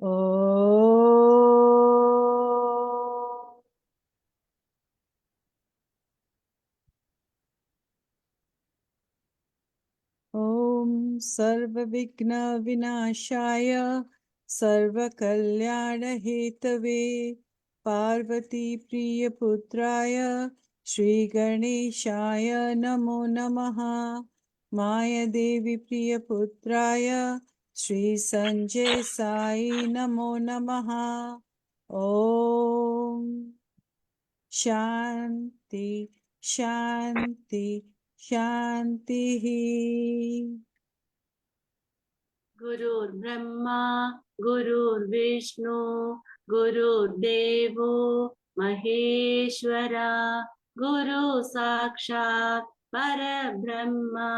ॐ सर्वविघ्न विनाशाय सर्वकल्याणहेतवे पार्वती प्रियपुत्राय श्रीगणेशाय नमो नमः। मायादेवी प्रियपुत्राय श्री संजय साई नमो नमः। ॐ शांति शांति शांतिः। गुरुर्ब्रह्मा गुरुर्विष्णु गुरुर्देवो महेश्वरा गुरु साक्षात् परब्रह्मा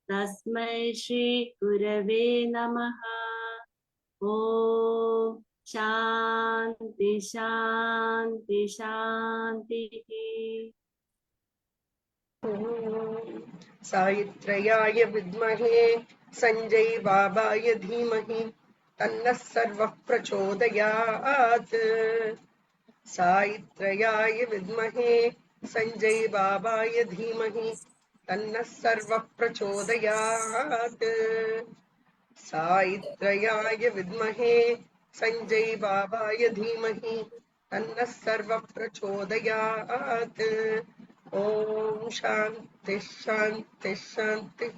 तस्मै श्री गुरवे नमः। ओम शांति शांति शांतिः। सावित्र्याय विद्महे संजय बाबाय धीमहि तन्नः सर्वः प्रचोदयात्। सावित्र्याय विद्महे संजय बाबाय धीमहि तन्नः सर्वः प्रचोदयात्। सावित्र्याय विद्महे संजय बाबाय धीमहि तन्नः सर्वः प्रचोदयात्। ओम शांति शांति शांति।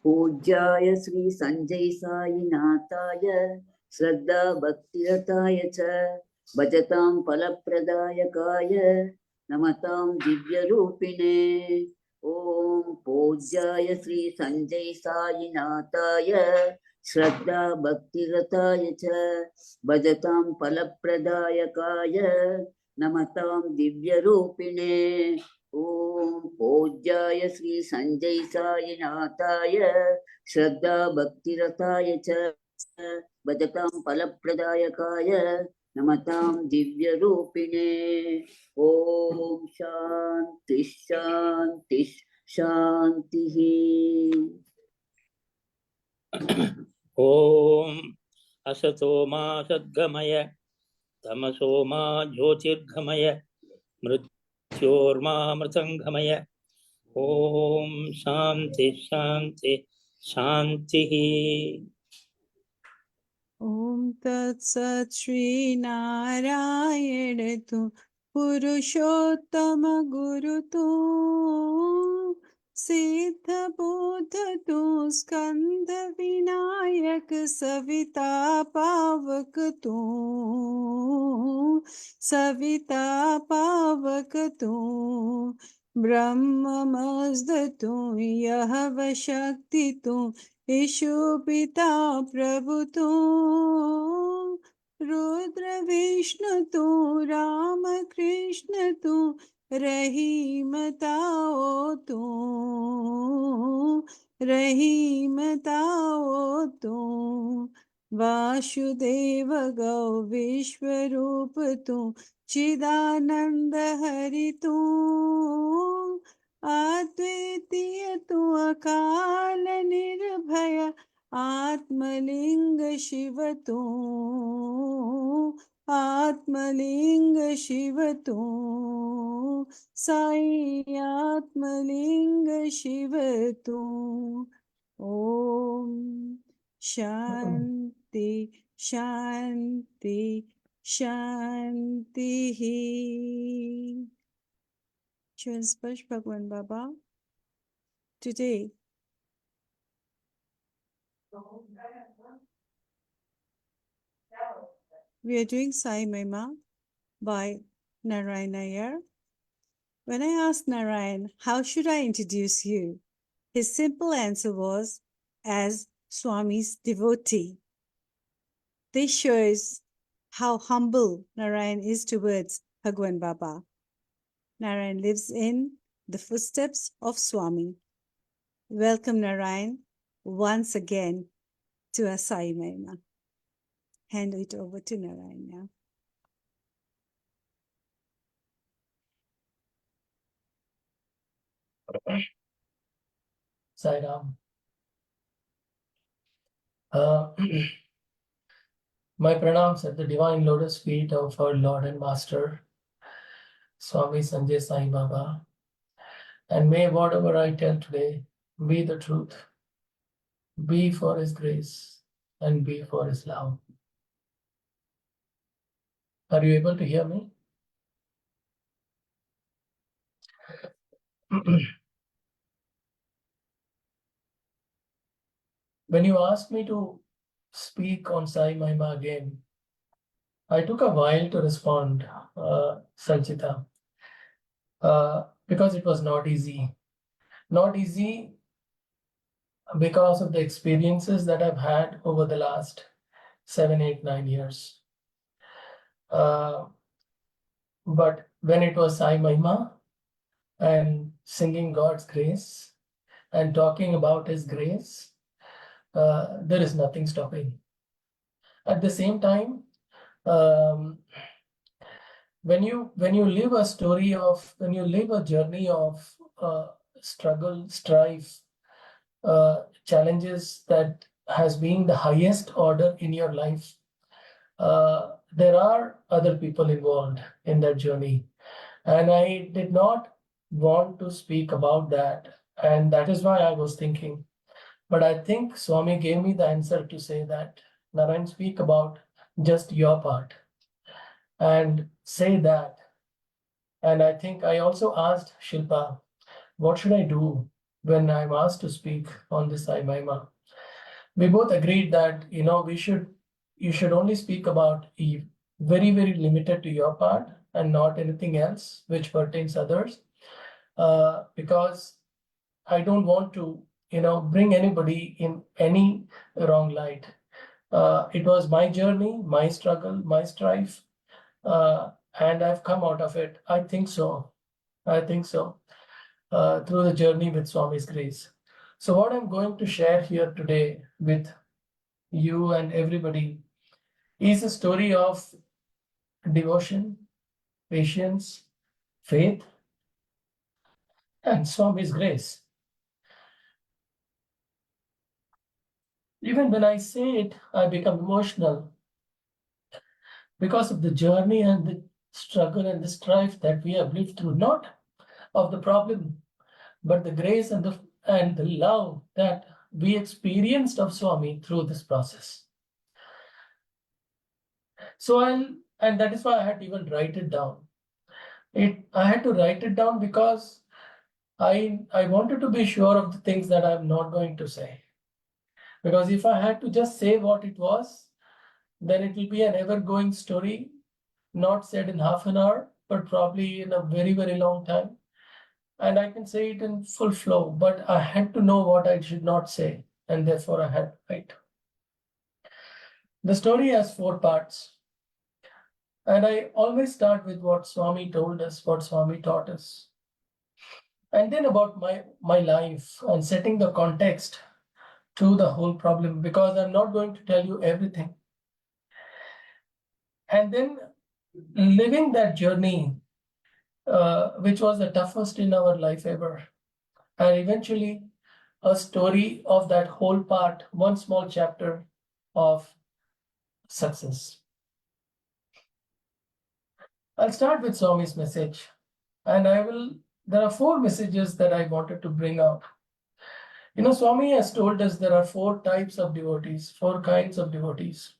पूज्याय श्री संजय साईनाथाय श्रद्धा भक्तिरताय च भजतां फलप्रदायकाय नमतां दिव्यरूपिणे। ओम पूज्याय श्री संजय साईनाथाय श्रद्धा भक्तिरताय च भजतां फलप्रदायकाय नमतां दिव्यरूपिणे। ओम पूज्याय श्री संजय साईनाथाय श्रद्धा भक्तिरताय च भजतां फलप्रदायकाय नमतां दिव्यरूपिणे। ओम शांति शांति शांतिः। ओम असतो मा सद्गमय तमसो मा ज्योतिर्गमय मृत्योर्मामृतंगमय। ओम शांति शांति शांतिः। ओम तत्सत् श्री नारायण तु पुरुषोत्तम गुरु तु सिद्ध बुद्ध तु स्कंद विनायक सविता पावक तु सविता पावक तु ब्रह्म मस्द तु यह शक्ति तु ईशु पिता प्रभु तू रुद्र विष्णु तू राम कृष्ण तू रहीम ताओ तू रहीम ताओ तू वासुदेव गौ विश्वरूप तू चिदानंद हरि तू अद्वितीय तू अकाल निर्भय आत्मलिंग शिव तू आत्मलिंग शिव तू साई आत्मलिंग शिव तू। ओम शांति शांति शांति ही। Sparsh Bhagwan Baba, today we are doing Sai Mahima by Narayanan Iyer. When I asked Narayan, how should I introduce you? His simple answer was, as Swami's devotee. This shows how humble Narayan is towards Bhagwan Baba. Narayan lives in the footsteps of Swami. Welcome Narayan once again to our Sai Mahima. Hand it over to Narayan now. Sai Ram. My pranams at the divine lotus feet of our Lord and Master, Swami Sanjay Sai Baba. And may whatever I tell today be the truth, be for His grace, and be for His love. Are you able to hear me? When you asked me to speak on Sai Mahima again, I took a while to respond, Sanchita, because it was not easy. Not easy because of the experiences that I've had over the last 7, 8, 9 years. But when it was Sai Mahima and singing God's grace and talking about His grace, there is nothing stopping. At the same time, when you live a story of, when you live a journey of struggle, strife, challenges that has been the highest order in your life, there are other people involved in that journey. And I did not want to speak about that. And that is why I was thinking. But I think Swami gave me the answer to say that, Narayan, speak about just your part and say that. And I think I also asked Shilpa, what should I do when I'm asked to speak on this Sai Mahima? We both agreed that, you should only speak about Eve, very, very limited to your part and not anything else which pertains others, because I don't want to, bring anybody in any wrong light. It was my journey, my struggle, my strife, and I've come out of it. I think so. Through the journey with Swami's grace. So what I'm going to share here today with you and everybody is a story of devotion, patience, faith, and Swami's grace. Even when I say it, I become emotional because of the journey and the struggle and the strife that we have lived through, not of the problem, but the grace and the love that we experienced of Swami through this process. So and that is why I had to even write it down. I had to write it down because I wanted to be sure of the things that I'm not going to say. Because if I had to just say what it was, then it will be an ever-going story, not said in half an hour, but probably in a very, very long time. And I can say it in full flow, but I had to know what I should not say, and therefore I had to write. The story has 4 parts. And I always start with what Swami told us, what Swami taught us. And then about my life and setting the context to the whole problem, because I'm not going to tell you everything. And then living that journey, which was the toughest in our life ever. And eventually a story of that whole part, one small chapter of success. I'll start with Swami's message, and there are 4 messages that I wanted to bring out. Swami has told us there are 4 types of devotees, 4 kinds of devotees.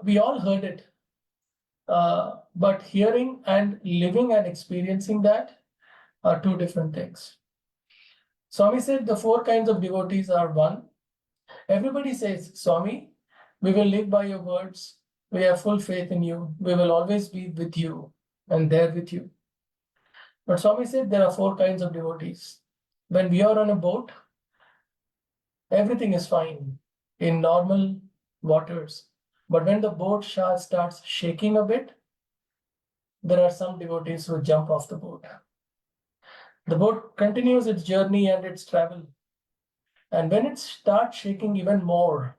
We all heard it, but hearing and living and experiencing that are 2 different things. Swami said the 4 kinds of devotees are: 1, everybody says, Swami, we will live by your words. We have full faith in you. We will always be with you and there with you. But Swami said there are 4 kinds of devotees. When we are on a boat, everything is fine in normal waters. But when the boat starts shaking a bit, there are some devotees who jump off the boat. The boat continues its journey and its travel. And when it starts shaking even more,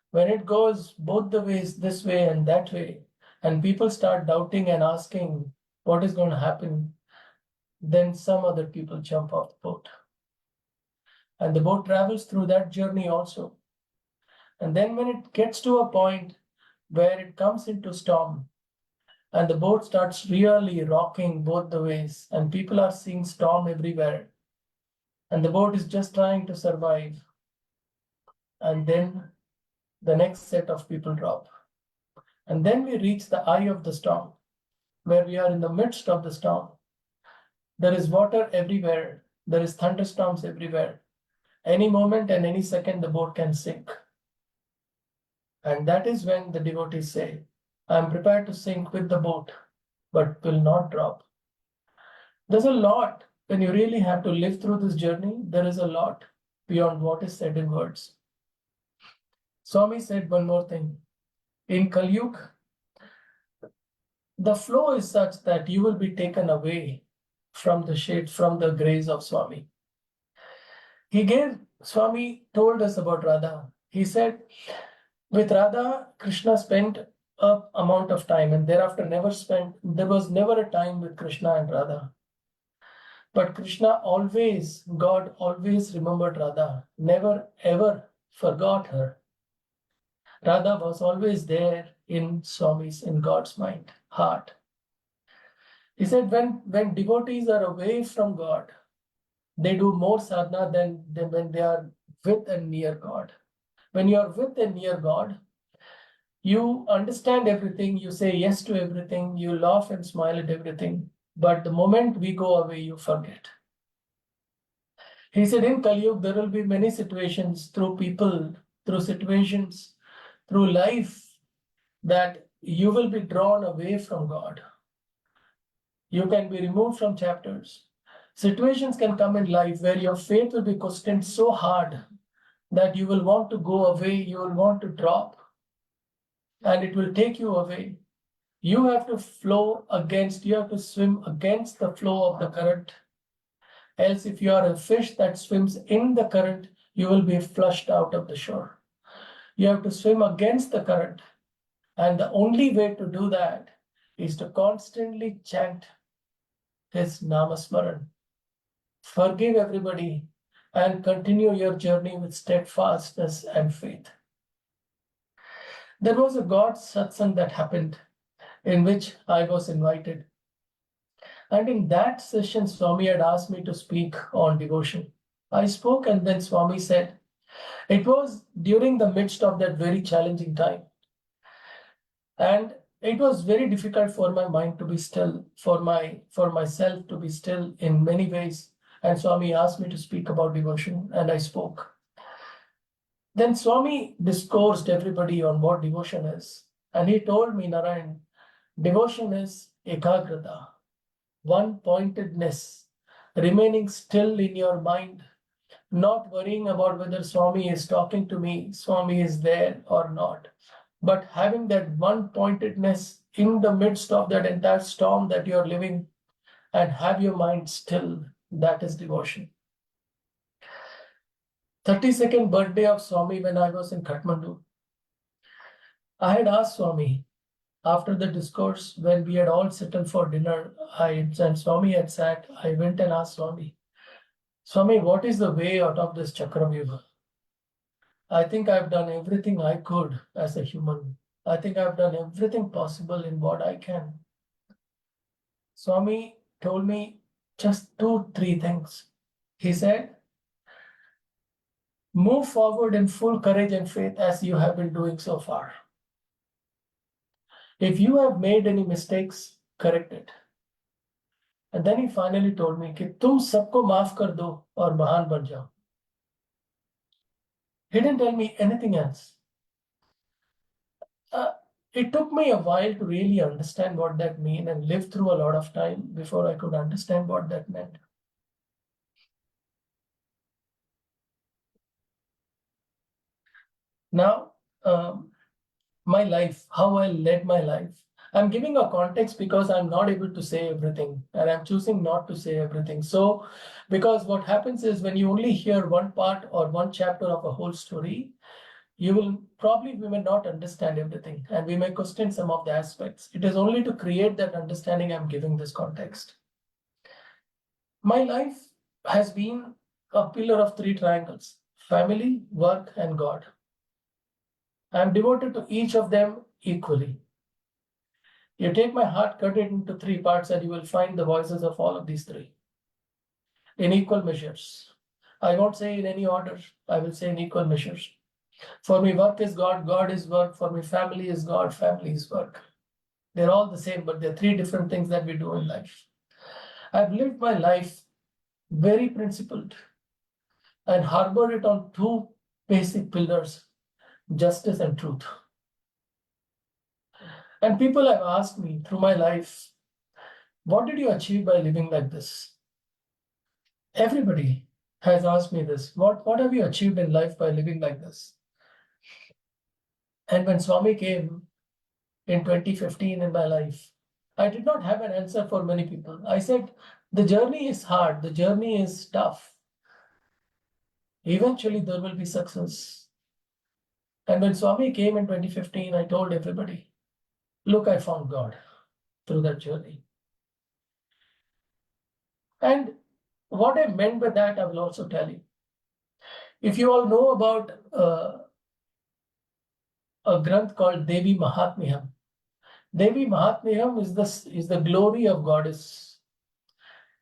when it goes both the ways, this way and that way, and people start doubting and asking what is going to happen, then some other people jump off the boat. And the boat travels through that journey also. And then when it gets to a point where it comes into storm, and the boat starts really rocking both the ways, and people are seeing storm everywhere, and the boat is just trying to survive, and then the next set of people drop. And then we reach the eye of the storm, where we are in the midst of the storm. There is water everywhere. There is thunderstorms everywhere. Any moment and any second, the boat can sink. And that is when the devotees say, I am prepared to sink with the boat, but will not drop. There's a lot. When you really have to live through this journey, there is a lot beyond what is said in words. Swami said one more thing. In Kali Yuga, the flow is such that you will be taken away from the shade, from the grace of Swami. Swami told us about Radha. He said, with Radha, Krishna spent a amount of time, and thereafter there was never a time with Krishna and Radha. But God always remembered Radha, never ever forgot her. Radha was always there in God's mind, heart. He said, when devotees are away from God, they do more sadhana than when they are with and near God. When you are with and near God, you understand everything, you say yes to everything, you laugh and smile at everything. But the moment we go away, you forget. He said, in Kali Yuga, there will be many situations through people, through situations, through life, that you will be drawn away from God. You can be removed from chapters. Situations can come in life where your faith will be questioned so hard that you will want to go away, you will want to drop, and it will take you away. You have to swim against the flow of the current. Else, if you are a fish that swims in the current, you will be flushed out of the shore. You have to swim against the current. And the only way to do that is to constantly chant his Namasmaran. Forgive everybody and continue your journey with steadfastness and faith. There was a God satsang that happened in which I was invited. And in that session, Swami had asked me to speak on devotion. I spoke, and then Swami said, it was during the midst of that very challenging time. And it was very difficult for my mind to be still, for myself to be still in many ways. And Swami asked me to speak about devotion, and I spoke. Then Swami discoursed everybody on what devotion is. And he told me, Narayan, devotion is ekagrata, one-pointedness, remaining still in your mind, not worrying about whether Swami is talking to me, Swami is there or not, but having that one-pointedness in the midst of that entire storm that you're living, and have your mind still. That is devotion. 32nd birthday of Swami, when I was in Kathmandu, I had asked Swami, after the discourse, when we had all settled for dinner, and Swami had sat, I went and asked Swami, what is the way out of this Chakravyuha? I think I've done everything I could as a human. I think I've done everything possible in what I can. Swami told me just 2-3 things. He said, move forward in full courage and faith as you have been doing so far. If you have made any mistakes, correct it. And then he finally told me कि तुम सबको माफ कर दो और महान बन जाओ. He didn't tell me anything else. It took me a while to really understand what that meant and live through a lot of time before I could understand what that meant. Now, my life, how I led my life. I'm giving a context because I'm not able to say everything, and I'm choosing not to say everything. So, because what happens is when you only hear one part or one chapter of a whole story, we may not understand everything, and we may question some of the aspects. It is only to create that understanding I'm giving this context. My life has been a pillar of 3 triangles: family, work, and God. I am devoted to each of them equally. You take my heart, cut it into three parts, and you will find the voices of all of these three in equal measures. I won't say in any order, I will say in equal measures. For me, work is God, God is work. For me, family is God, family is work. They're all the same, but they're three different things that we do in life. I've lived my life very principled and harbored it on two basic pillars, justice and truth. And people have asked me through my life, what did you achieve by living like this? Everybody has asked me this. What have you achieved in life by living like this? And when Swami came in 2015 in my life, I did not have an answer for many people. I said, the journey is hard, the journey is tough. Eventually, there will be success. And when Swami came in 2015, I told everybody, look, I found God through that journey. And what I meant by that, I will also tell you. If you all know about a granth called Devi Mahatmyam, Devi Mahatmyam is the glory of goddess.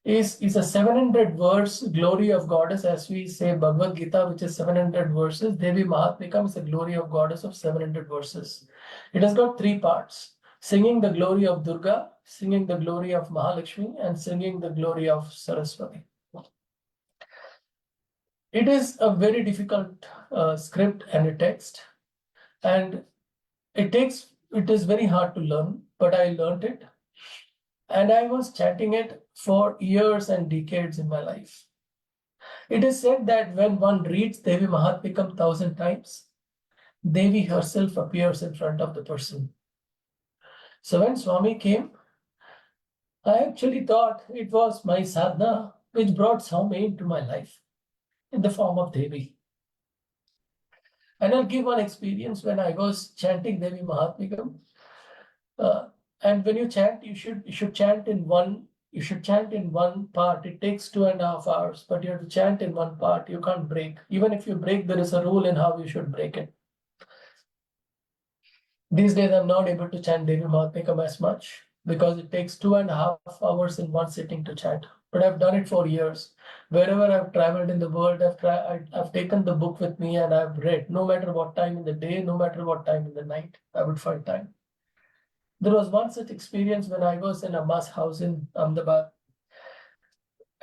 Is a 700 verse glory of goddess, as we say Bhagavad Gita, which is 700 verses. Devi Mahatmyam is a glory of goddess of 700 verses. It has got three parts: singing the glory of Durga, singing the glory of Mahalakshmi, and singing the glory of Saraswati. It is a very difficult script and a text, and it is very hard to learn, but I learned it. And I was chanting it for years and decades in my life. It is said that when one reads Devi Mahatmyam 1,000 times, Devi herself appears in front of the person. So when Swami came, I actually thought it was my sadhana which brought Swami into my life in the form of Devi. And I'll give one experience when I was chanting Devi Mahatmyam. And when you chant, you should chant in one part. It takes 2.5 hours, but you have to chant in one part. You can't break. Even if you break, there is a rule in how you should break it. These days, I'm not able to chant Devi Mahatmyam as much because it takes 2.5 hours in one sitting to chant. But I've done it for years. Wherever I've traveled in the world, I've taken the book with me and I've read. No matter what time in the day, no matter what time in the night, I would find time. There was one such experience when I was in a mass house in Ahmedabad,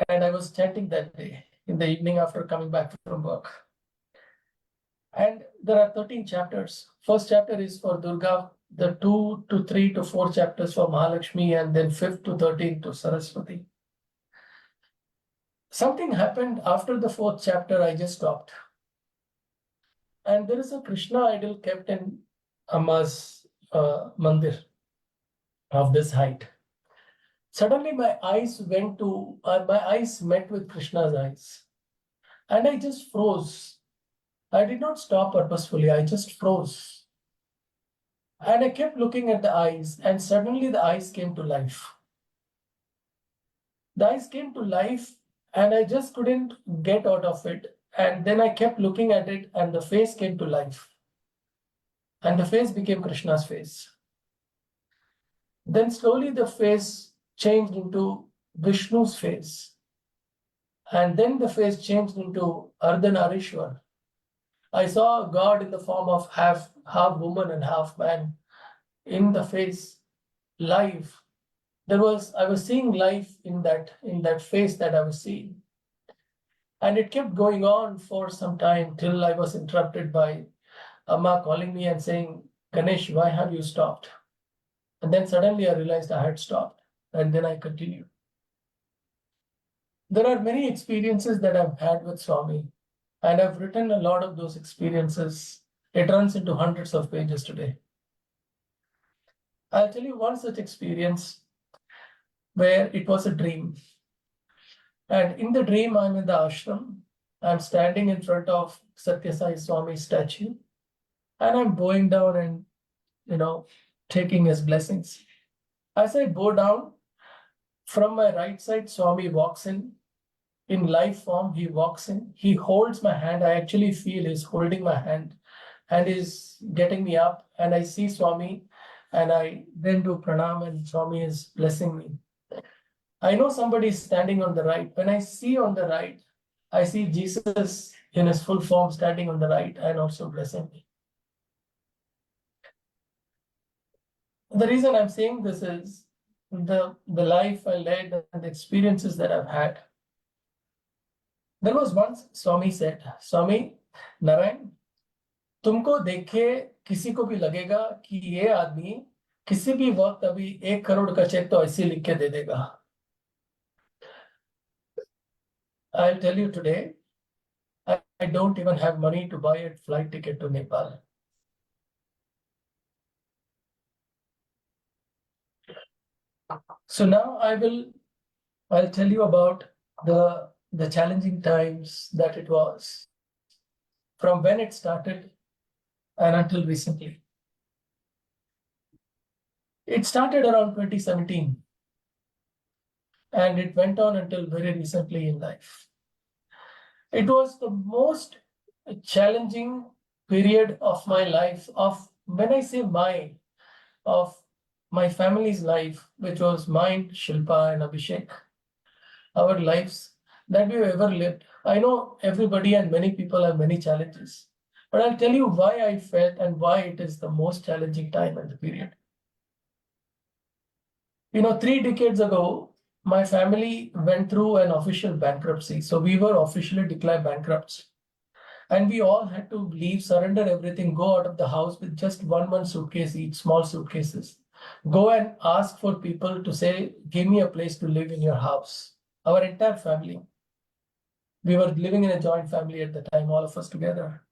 and I was chanting that day in the evening after coming back from work. And there are 13 chapters. First chapter is for Durga, the 2 to 3 to 4 chapters for Mahalakshmi, and then 5th to 13 to Saraswati. Something happened after the 4th chapter, I just stopped. And there is a Krishna idol kept in Amma's mandir of this height. Suddenly my eyes met with Krishna's eyes. And I just froze. I did not stop purposefully, I just froze. And I kept looking at the eyes, and suddenly the eyes came to life. The eyes came to life, and I just couldn't get out of it. And then I kept looking at it, and the face came to life. And the face became Krishna's face. Then slowly the face changed into Vishnu's face. And then the face changed into Ardhanarishwar. I saw God in the form of half woman and half man in the face, live. I was seeing life in that face that I was seeing. And it kept going on for some time till I was interrupted by Amma calling me and saying, Ganesh, why have you stopped? And then suddenly I realized I had stopped, and then I continued. There are many experiences that I've had with Swami, and I've written a lot of those experiences. It runs into hundreds of pages today. I'll tell you one such experience where it was a dream. And in the dream, I'm in the ashram. I'm standing in front of Satya Sai Swami statue, and I'm bowing down and, taking his blessings. As I bow down, from my right side, Swami walks in life form. He walks in, he holds my hand. I actually feel he's holding my hand. and is getting me up, and I see Swami, and I then do pranam, and Swami is blessing me. I know somebody is standing on the right. When I see on the right, I see Jesus in his full form standing on the right and also blessing me. The reason I'm saying this is the life I led and the experiences that I've had. There was once Swami said, Swami, Narayan, तुमको देखे किसी को भी लगेगा कि ये आदमी किसी भी वक्त अभी 1 करोड़ का चेक तो ऐसे लिख के दे देगा. I'll tell you today, I don't even have money to buy a flight ticket to Nepal. So now I'll tell you about the challenging times that it was from when it started and until recently. It started around 2017 and it went on until very recently in life. It was the most challenging period of my life, of when I say of my family's life, which was mine, Shilpa and Abhishek, our lives that we've ever lived. I know everybody and many people have many challenges, but I'll tell you why I felt and why it is the most challenging time in the period. 3 decades ago, my family went through an official bankruptcy. So we were officially declared bankrupts. And we all had to leave, surrender everything, go out of the house with just one suitcase each, small suitcases. Go and ask for people to say, give me a place to live in your house. Our entire family. We were living in a joint family at the time, all of us together.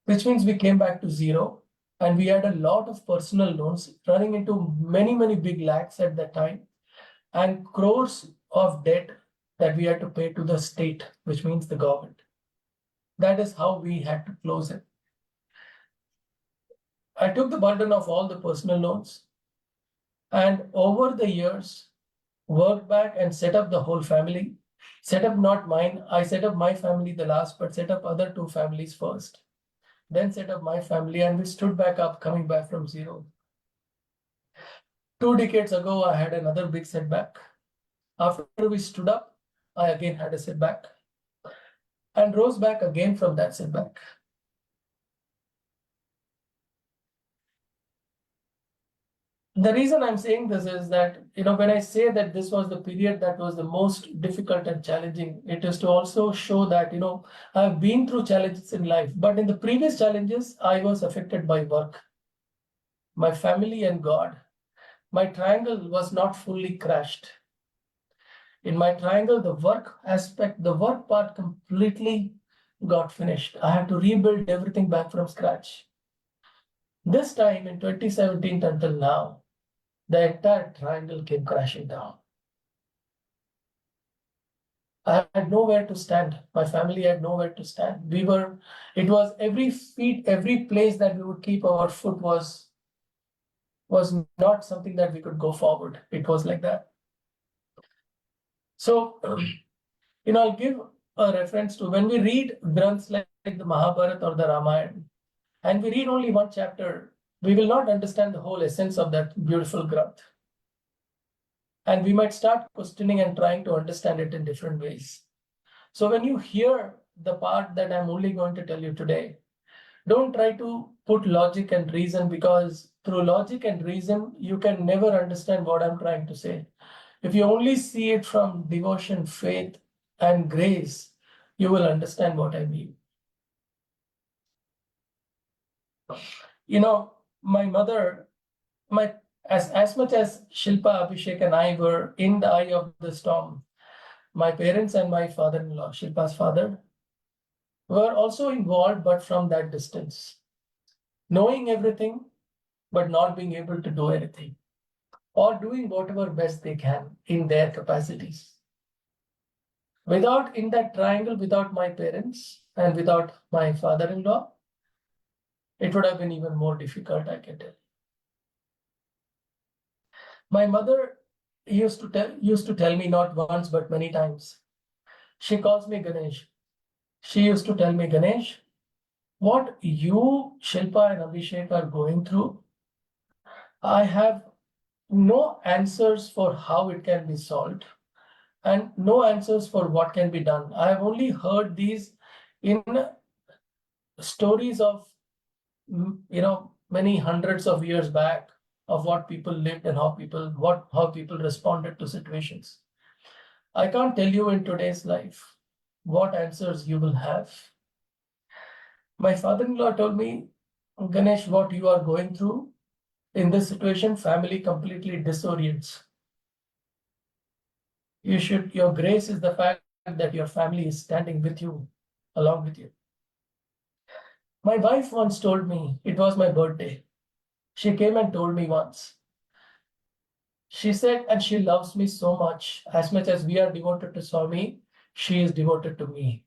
Which means we came back to zero. And we had a lot of personal loans running into many, many big lakhs at that time. And crores of debt that we had to pay to the state, which means the government. That is how we had to close it. I took the burden of all the personal loans and over the years worked back and set up the whole family. Set up not mine, I set up my family the last, but set up other 2 families first. Then set up my family and we stood back up, coming back from zero. 2 decades ago, I had another big setback. After we stood up, I again had a setback and rose back again from that setback. The reason I'm saying this is that, when I say that this was the period that was the most difficult and challenging, it is to also show that, I've been through challenges in life, but in the previous challenges, I was affected by work, my family and God. My triangle was not fully crashed. In my triangle, the work aspect, the work part completely got finished. I had to rebuild everything back from scratch. This time in 2017 until now, the entire triangle came crashing down. I had nowhere to stand. My family had nowhere to stand. It was every place that we would keep our foot was not something that we could go forward. It was like that. So, I'll give a reference to when we read Granths like the Mahabharata or the Ramayana, and we read only one chapter, we will not understand the whole essence of that beautiful Granth. And we might start questioning and trying to understand it in different ways. So when you hear the part that I'm only going to tell you today, don't try to put logic and reason, because through logic and reason, you can never understand what I'm trying to say. If you only see it from devotion, faith, and grace, you will understand what I mean. My mother, as much as Shilpa, Abhishek, and I were in the eye of the storm, my parents and my father-in-law, Shilpa's father, were also involved, but from that distance, knowing everything, but not being able to do anything, or doing whatever best they can in their capacities. In that triangle, without my parents and without my father-in-law, it would have been even more difficult, I can tell. My mother used to tell me not once, but many times. She calls me Ganesh. She used to tell me, Ganesh, what you, Shilpa and Abhishek, are going through, I have no answers for how it can be solved and no answers for what can be done. I have only heard these in stories of, many hundreds of years back, of what people lived and how people responded to situations. I can't tell you in today's life what answers you will have. My father-in-law told me, Ganesh, what you are going through in this situation, family completely disorients. Your grace is the fact that your family is standing with you, along with you. My wife once told me, it was my birthday. She came and told me once. She said, and she loves me so much as we are devoted to Swami, she is devoted to me.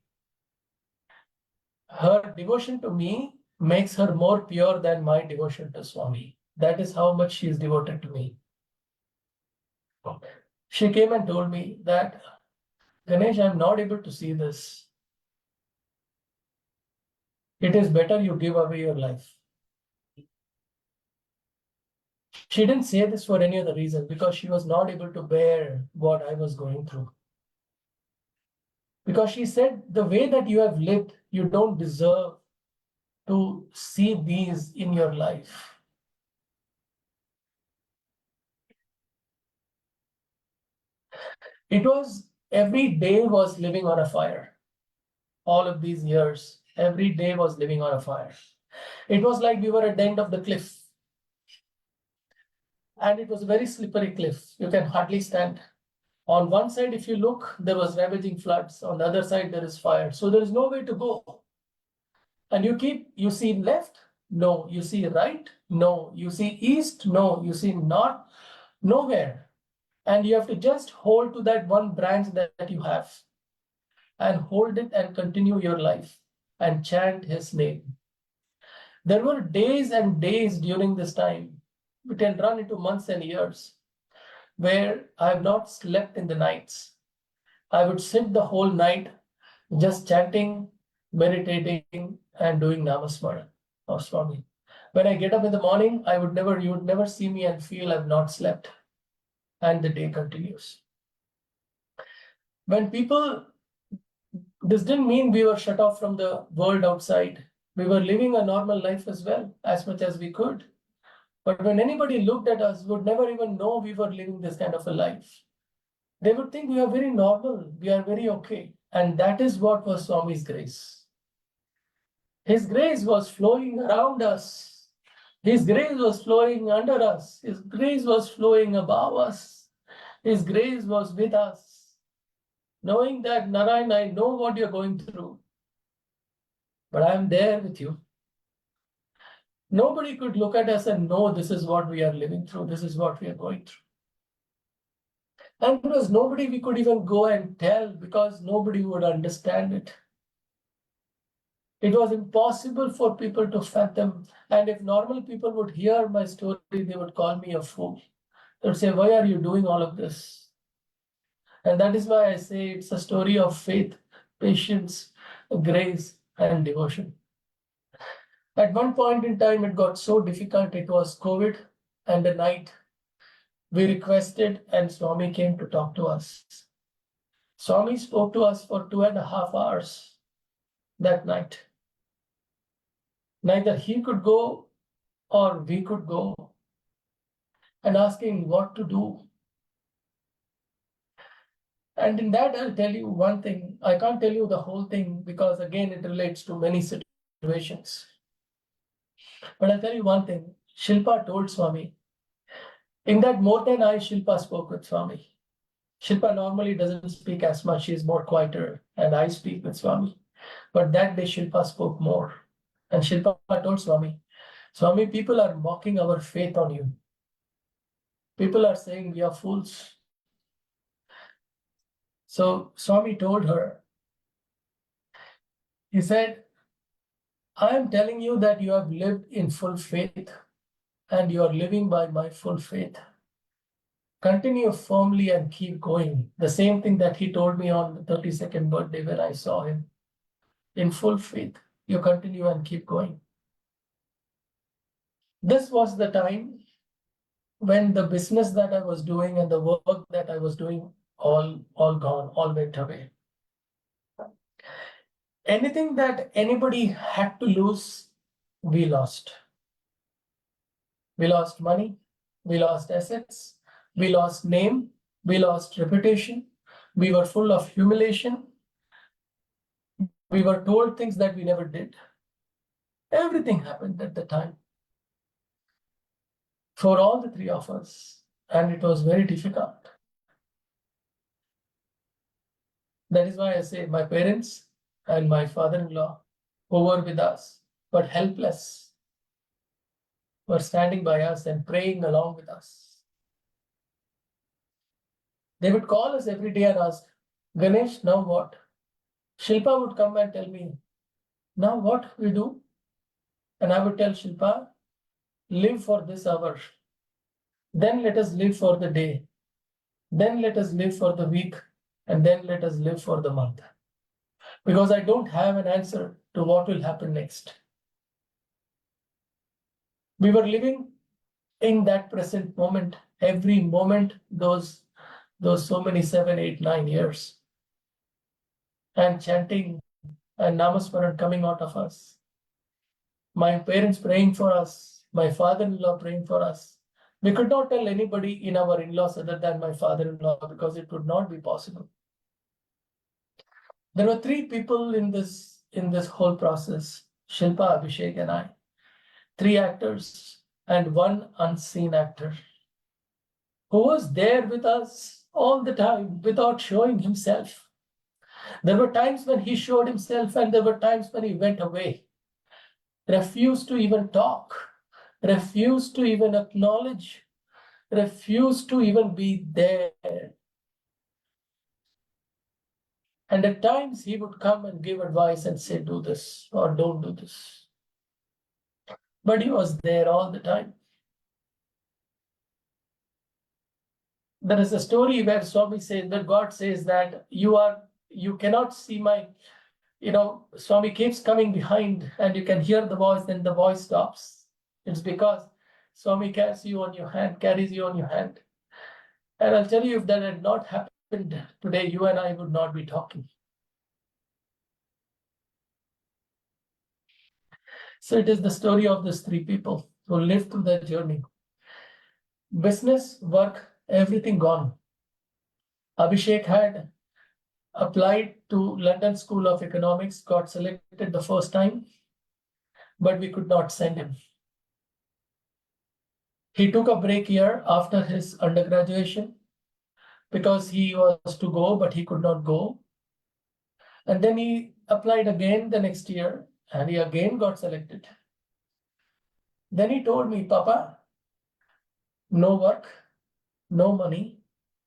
Her devotion to me makes her more pure than my devotion to Swami. That is how much she is devoted to me. She came and told me that, Ganesh, I'm not able to see this. It is better you give away your life. She didn't say this for any other reason, because she was not able to bear what I was going through. Because she said, the way that you have lived, you don't deserve to see these in your life. It was, every day was living on a fire. All of these years, every day was living on a fire. It was like we were at the end of the cliff. And it was a very slippery cliff. You can hardly stand. On one side, if you look, there was ravaging floods. On the other side, there is fire. So there is no way to go. And you see left? No. You see right? No. You see east? No. You see north? Nowhere. And you have to just hold to that one branch that you have. And hold it and continue your life. And chant his name. There were days and days during this time. We can run into months and years, where I have not slept in the nights. I would sit the whole night just chanting, meditating, and doing Namasmara of Swami. When I get up in the morning, you would never see me and feel I've not slept. And the day continues. This didn't mean we were shut off from the world outside. We were living a normal life as well, as much as we could. But when anybody looked at us, would never even know we were living this kind of a life. They would think we are very normal, we are very okay. And that is what was Swami's grace. His grace was flowing around us. His grace was flowing under us. His grace was flowing above us. His grace was with us. Knowing that, Narayan, I know what you're going through, but I'm there with you. Nobody could look at us and know this is what we are living through, this is what we are going through. And there was nobody we could even go and tell, because nobody would understand it. It was impossible for people to fathom. And if normal people would hear my story, they would call me a fool. They would say, why are you doing all of this? And that is why I say it's a story of faith, patience, grace, and devotion. At one point in time, it got so difficult. It was COVID, and a night we requested, and Swami came to talk to us. Swami spoke to us for 2.5 hours that night. Neither he could go or we could go, and asking what to do. And in that, I'll tell you one thing. I can't tell you the whole thing, because again, it relates to many situations. But I'll tell you one thing. Shilpa told Swami, in that more than I, Shilpa spoke with Swami. Shilpa normally doesn't speak as much. She's more quieter, and I speak with Swami. But that day, Shilpa spoke more. And Shilpa told Swami, Swami, people are mocking our faith on you. People are saying we are fools. So Swami told her, he said, I am telling you that you have lived in full faith, and you are living by my full faith. Continue firmly and keep going. The same thing that he told me on the 32nd birthday when I saw him, in full faith. you continue and keep going. This was the time when the business that I was doing and the work that I was doing all gone, all went away. Anything that anybody had to lose, we lost. We lost money, we lost assets, we lost name, we lost reputation, we were full of humiliation, we were told things that we never did. Everything happened at the time for all the three of us, and it was very difficult. That is why I say my parents and my father-in-law, who were with us but helpless, were standing by us and praying along with us. They would call us every day and ask, Ganesh, now what? Shilpa would come and tell me, now what we do? And I would tell Shilpa, live for this hour. Then let us live for the day. Then let us live for the week. And then let us live for the month. Because I don't have an answer to what will happen next. We were living in that present moment, every moment, those so many 7, 8, 9 years. And chanting and Namasmaran coming out of us. My parents praying for us, my father-in-law praying for us. We could not tell anybody in our in-laws other than my father-in-law because it would not be possible. There were 3 people in this whole process, Shilpa, Abhishek, and I. 3 actors and 1 unseen actor who was there with us all the time without showing himself. There were times when he showed himself and there were times when he went away. Refused to even talk, refused to even acknowledge, refused to even be there. And at times he would come and give advice and say, do this or don't do this. But he was there all the time. There is a story where Swami says that God says that you cannot see my, Swami keeps coming behind and you can hear the voice, then the voice stops. It's because Swami carries you on your hand. And I'll tell you, if that had not happened today, you and I would not be talking. So it is the story of these 3 people who lived through their journey. Business, work, everything gone. Abhishek had applied to London School of Economics, got selected the first time, but we could not send him. He took a break year after his undergraduation because he was to go, but he could not go. And then he applied again the next year, and he again got selected. Then he told me, Papa, no work, no money,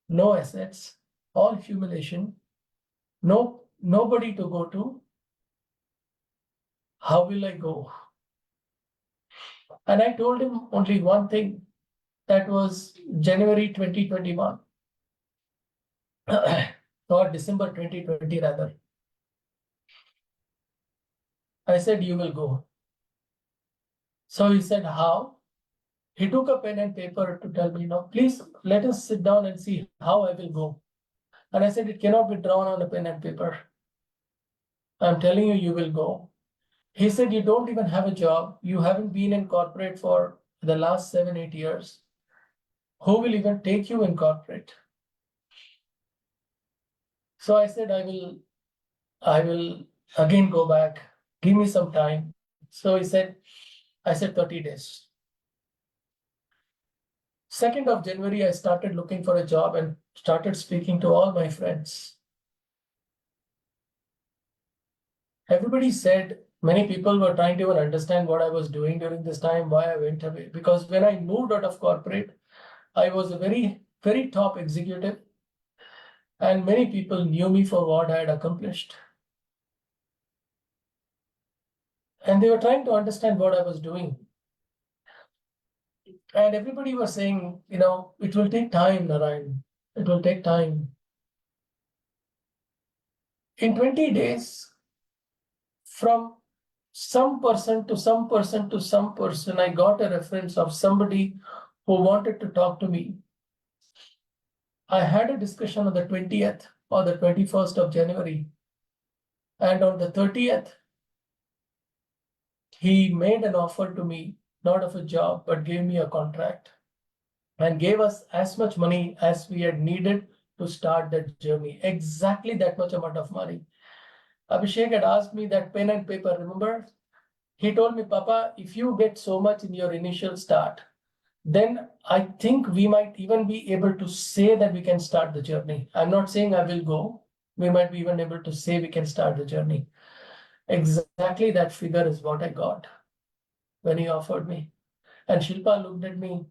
no assets, all humiliation, nobody to go to. How will I go? And I told him only one thing. That was January 2021 or December 2020 rather. I said, you will go. So he said, how? He took a pen and paper to tell me, please let us sit down and see how I will go. And I said, it cannot be drawn on a pen and paper. I'm telling you, you will go. He said, you don't even have a job. You haven't been in corporate for the last 7, 8 years. Who will even take you in corporate? So I said, I will again go back. Give me some time. So I said 30 days. 2nd of January, I started looking for a job and started speaking to all my friends. Everybody said, many people were trying to even understand what I was doing during this time, why I went away. Because when I moved out of corporate, I was a very, very top executive. And many people knew me for what I had accomplished. And they were trying to understand what I was doing. And everybody was saying, it will take time, Narayan. It will take time. In 20 days, from some person to some person to some person, I got a reference of somebody who wanted to talk to me. I had a discussion on the 20th or the 21st of January. And on the 30th, he made an offer to me, not of a job, but gave me a contract and gave us as much money as we had needed to start that journey. Exactly that much amount of money. Abhishek had asked me that pen and paper, remember? He told me, Papa, if you get so much in your initial start, then I think we might even be able to say that we can start the journey. I'm not saying I will go. We might be even able to say we can start the journey. Exactly that figure is what I got when he offered me. And Shilpa looked at me.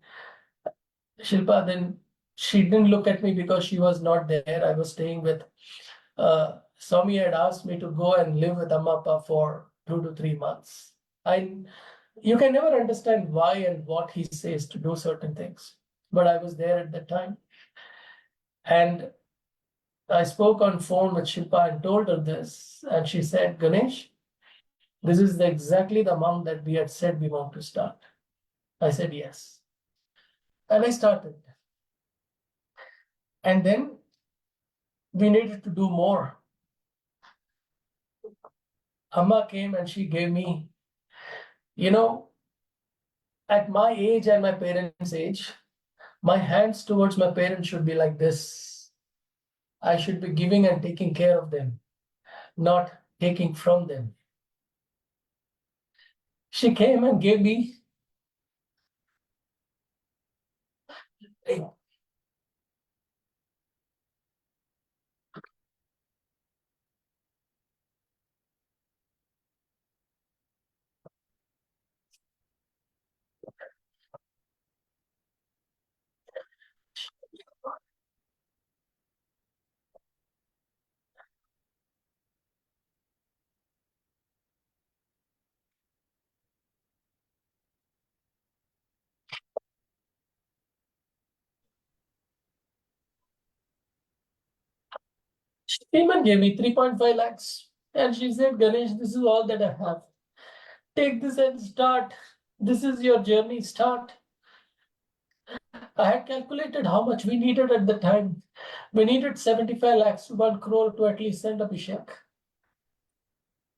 Shilpa, then she didn't look at me because she was not there. I was staying with Swami had asked me to go and live with Amma for 2 to 3 months. You can never understand why and what he says to do certain things. But I was there at that time. And I spoke on phone with Shilpa and told her this. And she said, Ganesh, this is exactly the amount that we had said we want to start. I said, yes. And I started. And then we needed to do more. Amma came and she gave me, at my age and my parents' age, my hands towards my parents should be like this. I should be giving and taking care of them, not taking from them. She came and gave me She came and gave me 3.5 lakhs. And she said, Ganesh, this is all that I have. Take this and start. This is your journey, start. I had calculated how much we needed at the time. We needed 75 lakhs to 1 crore to at least send Abhishek.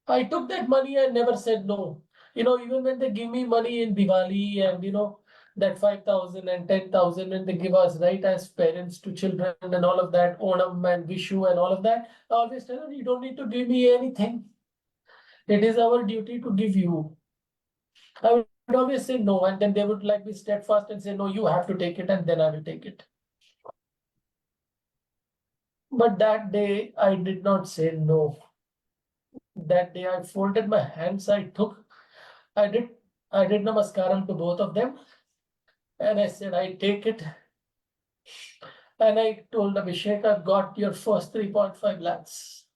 I took that money and never said no. Even when they give me money in Diwali and that 5,000 and 10,000 and they give us right as parents to children and all of that, Onam and Vishu and all of that, I always tell them, you don't need to give me anything. It is our duty to give you. I would always say no, and then they would be steadfast and say, no, you have to take it, and then I will take it. But that day, I did not say no. That day, I folded my hands, I did namaskaram to both of them. And I said, I take it. And I told Abhishek, I've got your first 3.5 lakhs.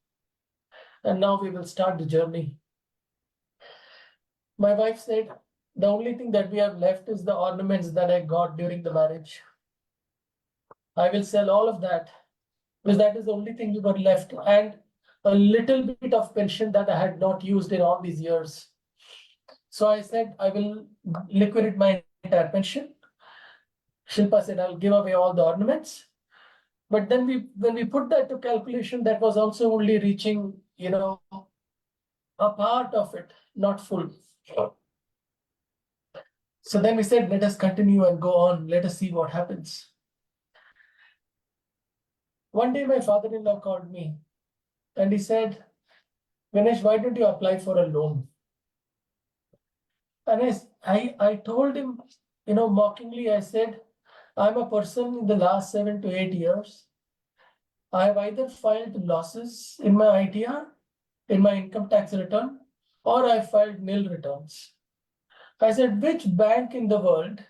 And now we will start the journey. My wife said, the only thing that we have left is the ornaments that I got during the marriage. I will sell all of that, because that is the only thing we were left. And a little bit of pension that I had not used in all these years. So I said, I will liquidate my entire pension. Shilpa said, I'll give away all the ornaments. But then when we put that to calculation, that was also only reaching, a part of it, not full. So then we said, let us continue and go on. Let us see what happens. One day my father-in-law called me and he said, Ganesh, why don't you apply for a loan? And I told him, mockingly, I said, I'm a person in the last 7 to 8 years. I have either filed losses in my ITR, in my income tax return, or I filed nil returns. I said, which bank in the world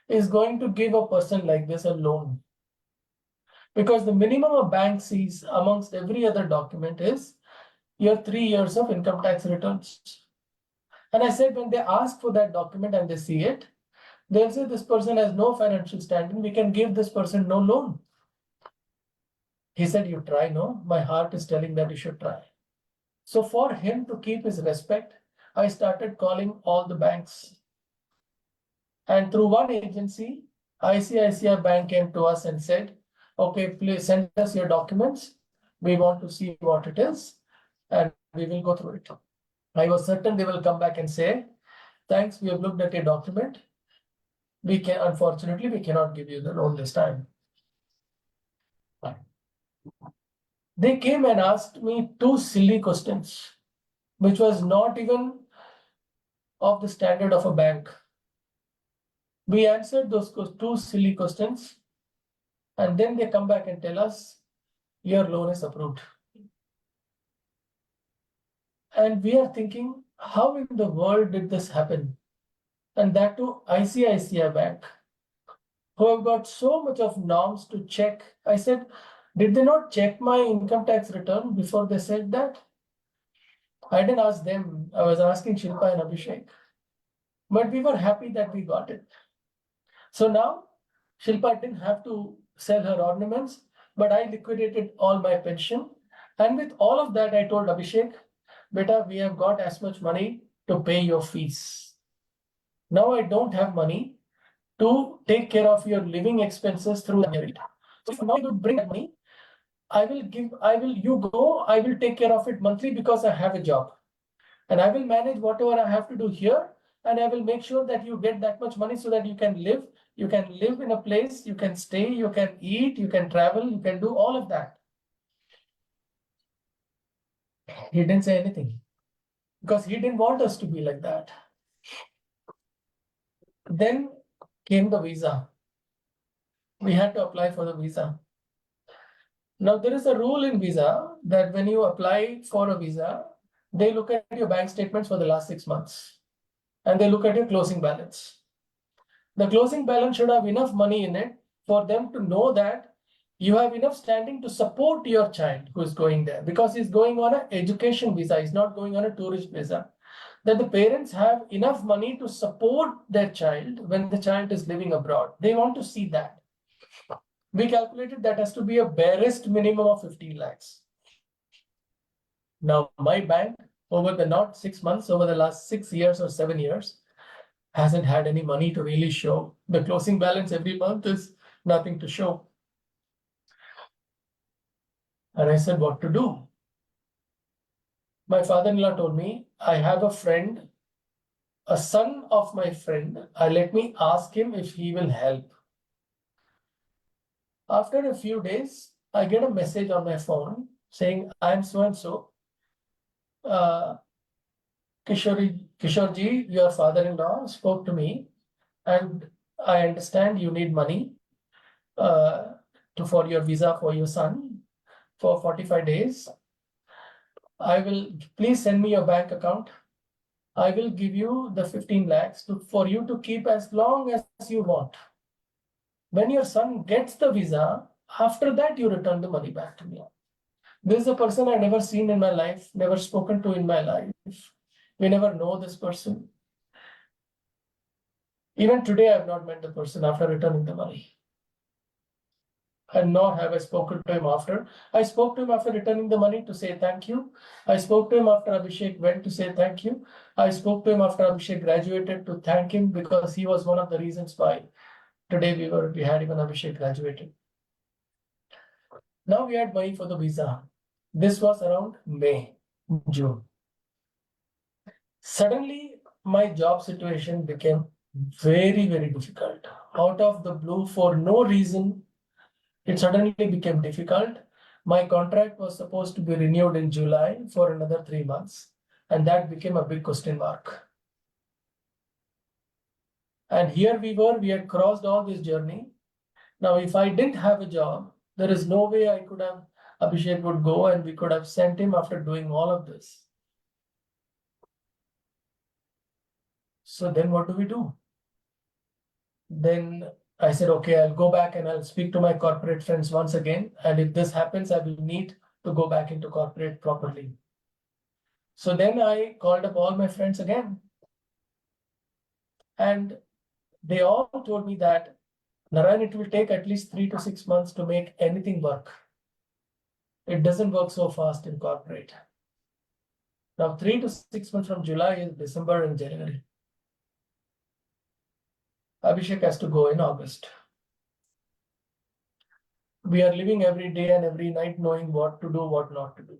is going to give a person like this a loan? Because the minimum a bank sees amongst every other document is your 3 years of income tax returns. And I said, when they ask for that document and they see it, they'll say this person has no financial standing. We can give this person no loan. He said, you try, no? My heart is telling that you should try. So for him to keep his respect, I started calling all the banks. And through one agency, ICICI Bank came to us and said, okay, please send us your documents. We want to see what it is, and we will go through it. I was certain they will come back and say, thanks, we have looked at your document. Unfortunately, we cannot give you the loan this time. They came and asked me two silly questions, which was not even of the standard of a bank. We answered those two silly questions, and then they come back and tell us, your loan is approved. And we are thinking, how in the world did this happen? And that to ICICI Bank, who have got so much of norms to check. I said, did they not check my income tax return before they said that? I didn't ask them. I was asking Shilpa and Abhishek. But we were happy that we got it. So now Shilpa didn't have to sell her ornaments, but I liquidated all my pension. And with all of that, I told Abhishek, beta, we have got as much money to pay your fees. Now I don't have money to take care of your living expenses through it. So if now you bring that money, I will take care of it monthly because I have a job. And I will manage whatever I have to do here. And I will make sure that you get that much money so that you can live. You can live in a place, you can stay, you can eat, you can travel, you can do all of that. He didn't say anything because he didn't want us to be like that. Then came the visa. We had to apply for the visa. Now there is a rule in visa that when you apply for a visa, they look at your bank statements for the last 6 months and they look at your closing balance. The closing balance should have enough money in it for them to know that you have enough standing to support your child who is going there, because he's going on an education visa, he's not going on a tourist visa. That the parents have enough money to support their child when the child is living abroad. They want to see that. We calculated that has to be a barest minimum of 15 lakhs. Now, my bank, over the not 6 months, over the last 6 years or 7 years, hasn't had any money to really show. The closing balance every month is nothing to show. And I said, what to do? My father-in-law told me, I have a friend, a son of my friend. Let me ask him if he will help. After a few days, I get a message on my phone saying, I'm so-and-so. Kishorji, your father-in-law spoke to me, and I understand you need money for your visa for your son for 45 days. Please send me your bank account. I will give you the 15 lakhs for you to keep as long as you want. When your son gets the visa, after that you return the money back to me. This is a person I never seen in my life, never spoken to in my life. We never know this person. Even today, I have not met the person after returning the money. And nor have I spoken to him after. I spoke to him after returning the money to say thank you. I spoke to him after Abhishek went to say thank you. I spoke to him after Abhishek graduated to thank him because he was one of the reasons why today we had even Abhishek graduated. Now we had money for the visa. This was around May, June. Suddenly, my job situation became very, very difficult. Out of the blue, for no reason, it suddenly became difficult. My contract was supposed to be renewed in July for another 3 months, and that became a big question mark. And here we had crossed all this journey. Now, if I didn't have a job, there is no way Abhishek would go and we could have sent him after doing all of this. So then what do we do? Then I said, okay, I'll go back and I'll speak to my corporate friends once again. And if this happens, I will need to go back into corporate properly. So then I called up all my friends again. And they all told me that, Narayan, it will take at least 3 to 6 months to make anything work. It doesn't work so fast in corporate. Now 3 to 6 months from July is December and January. Abhishek has to go in August. We are living every day and every night knowing what to do, what not to do.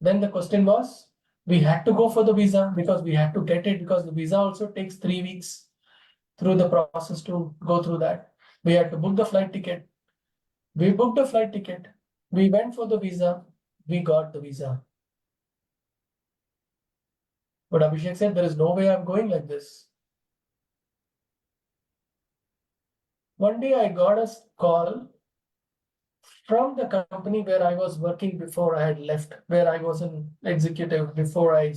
Then the question was, we had to go for the visa because we had to get it, because the visa also takes 3 weeks through the process to go through that. We had to book the flight ticket. We booked a flight ticket. We went for the visa. We got the visa. But Abhishek said, there is no way I'm going like this. One day I got a call from the company where I was working before I had left, where I was an executive before I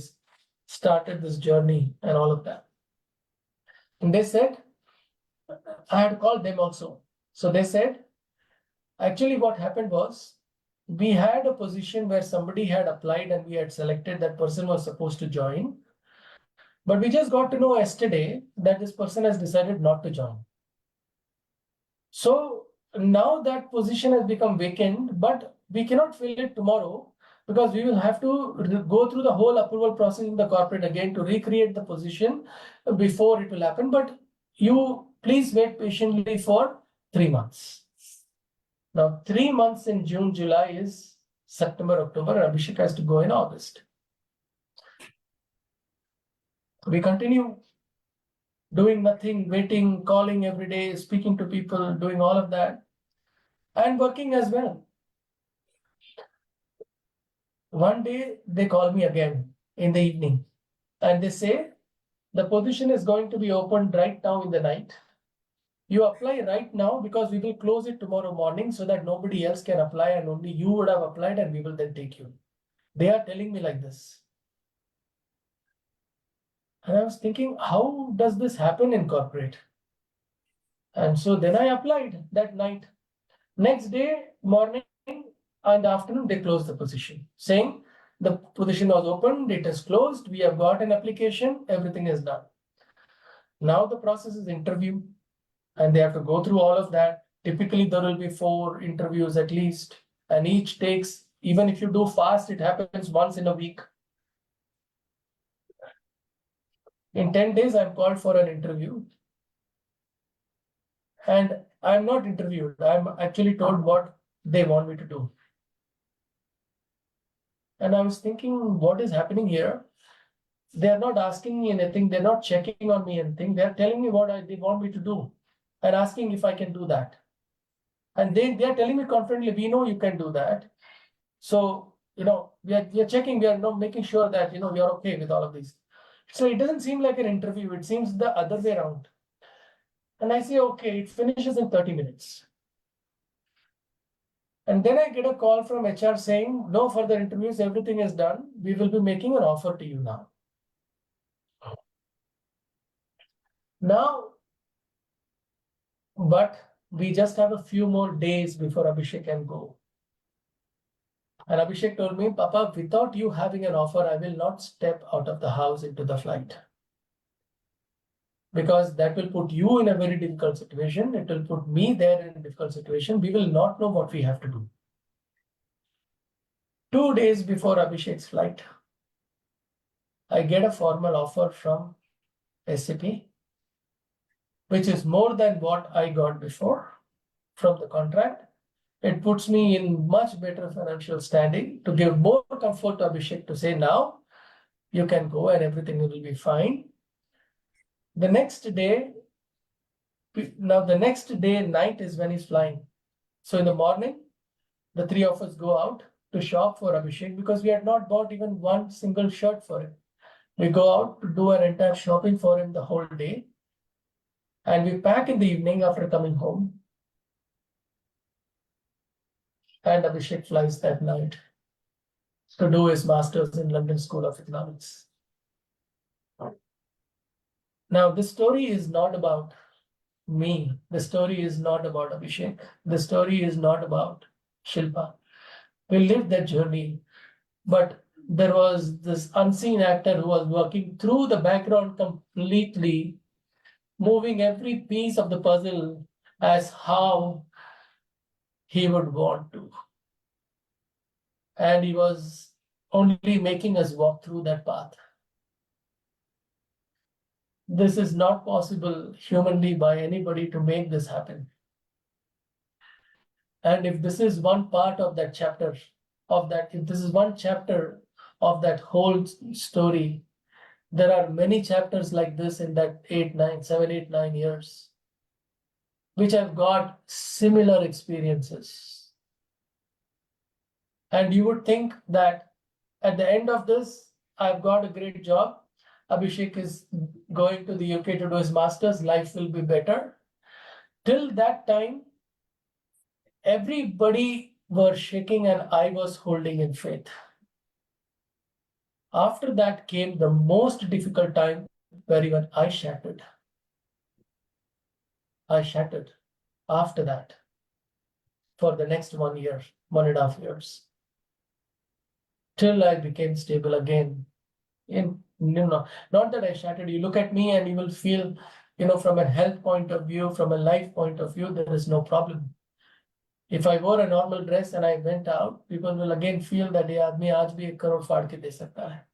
started this journey and all of that. And they said, I had called them also. So they said, actually what happened was, we had a position where somebody had applied and we had selected that person was supposed to join. But we just got to know yesterday that this person has decided not to join. So now that position has become vacant, but we cannot fill it tomorrow because we will have to go through the whole approval process in the corporate again to recreate the position before it will happen. But you please wait patiently for 3 months. Now 3 months in June, July is September, October, and Abhishek has to go in August. We continue doing nothing, waiting, calling every day, speaking to people, doing all of that, and working as well. One day they call me again in the evening and they say, the position is going to be opened right now in the night. You apply right now because we will close it tomorrow morning so that nobody else can apply and only you would have applied and we will then take you. They are telling me like this. And I was thinking, how does this happen in corporate? And so then I applied that night. Next day, morning and afternoon, they closed the position, saying the position was opened, it is closed, we have got an application, everything is done. Now the process is interview, and they have to go through all of that. Typically, there will be 4 interviews at least, and each takes, even if you do fast, it happens once in a week. In 10 days, I'm called for an interview. And I'm not interviewed. I'm actually told what they want me to do. And I was thinking, what is happening here? They're not asking me anything. They're not checking on me anything. They're telling me what they want me to do and asking if I can do that. And they're telling me confidently, we know you can do that. So, we are checking, we are not making sure that, you're okay with all of these. So it doesn't seem like an interview. It seems the other way around. And I say, okay, it finishes in 30 minutes. And then I get a call from HR saying, no further interviews, everything is done. We will be making an offer to you now. But we just have a few more days before Abhishek can go. And Abhishek told me, Papa, without you having an offer, I will not step out of the house into the flight. Because that will put you in a very difficult situation. It will put me there in a difficult situation. We will not know what we have to do. 2 days before Abhishek's flight, I get a formal offer from SAP, which is more than what I got before from the contract. It puts me in much better financial standing to give more comfort to Abhishek to say, now you can go and everything will be fine. The next day night is when he's flying. So in the morning, the 3 of us go out to shop for Abhishek because we had not bought even one single shirt for him. We go out to do an entire shopping for him the whole day. And we pack in the evening after coming home. And Abhishek flies that night to do his master's in London School of Economics. Now, this story is not about me. The story is not about Abhishek. The story is not about Shilpa. We lived that journey, but there was this unseen actor who was working through the background completely, moving every piece of the puzzle as how he would want to. And he was only making us walk through that path. This is not possible humanly by anybody to make this happen. And if this is one part of that chapter, if this is one chapter of that whole story, there are many chapters like this in that 7, 8, 9 years, which have got similar experiences. And you would think that at the end of this, I've got a great job. Abhishek is going to the UK to do his master's, life will be better. Till that time, everybody was shaking and I was holding in faith. After that came the most difficult time where even I shattered. I shattered after that for the next 1 year, 1.5 years, till I became stable again. Not that I shattered. You look at me and you will feel, from a health point of view, from a life point of view, there is no problem. If I wore a normal dress and I went out, people will again feel that ये आदमी आज भी 1 crore फाड़ के दे सकता है.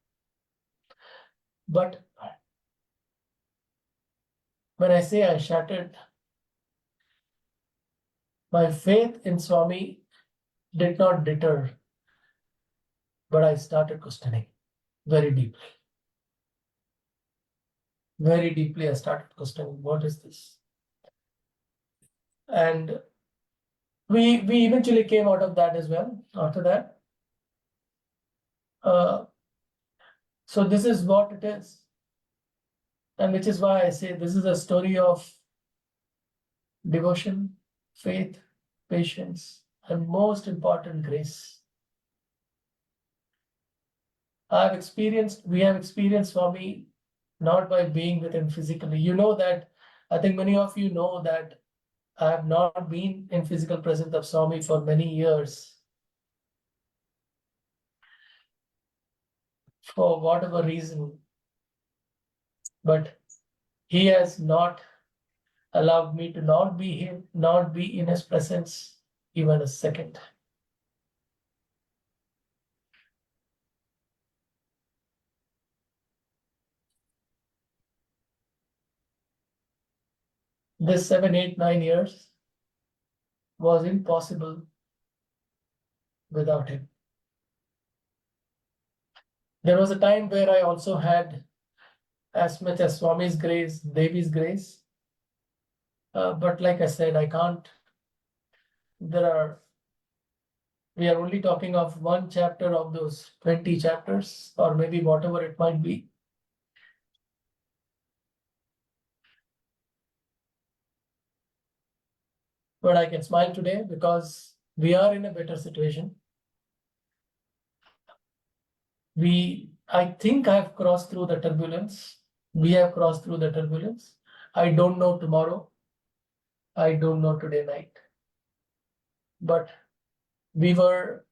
But when I say I shattered, my faith in Swami did not deter, but I started questioning very deeply. Very deeply, I started questioning, what is this? And we eventually came out of that as well after that. So this is what it is. And which is why I say this is a story of devotion, faith, patience, and most important, grace. We have experienced Swami not by being with him physically. You know that, I think many of you know that I have not been in physical presence of Swami for many years. For whatever reason. But he has not allowed me to not be in his presence even a second. This 7, 8, 9 years was impossible without him. There was a time where I also had as much as Swami's grace, Devi's grace. But like I said, I can't. We are only talking of one chapter of those 20 chapters, or maybe whatever it might be. But I can smile today because we are in a better situation. I think I've crossed through the turbulence. We have crossed through the turbulence. I don't know tomorrow. I don't know today night. But we are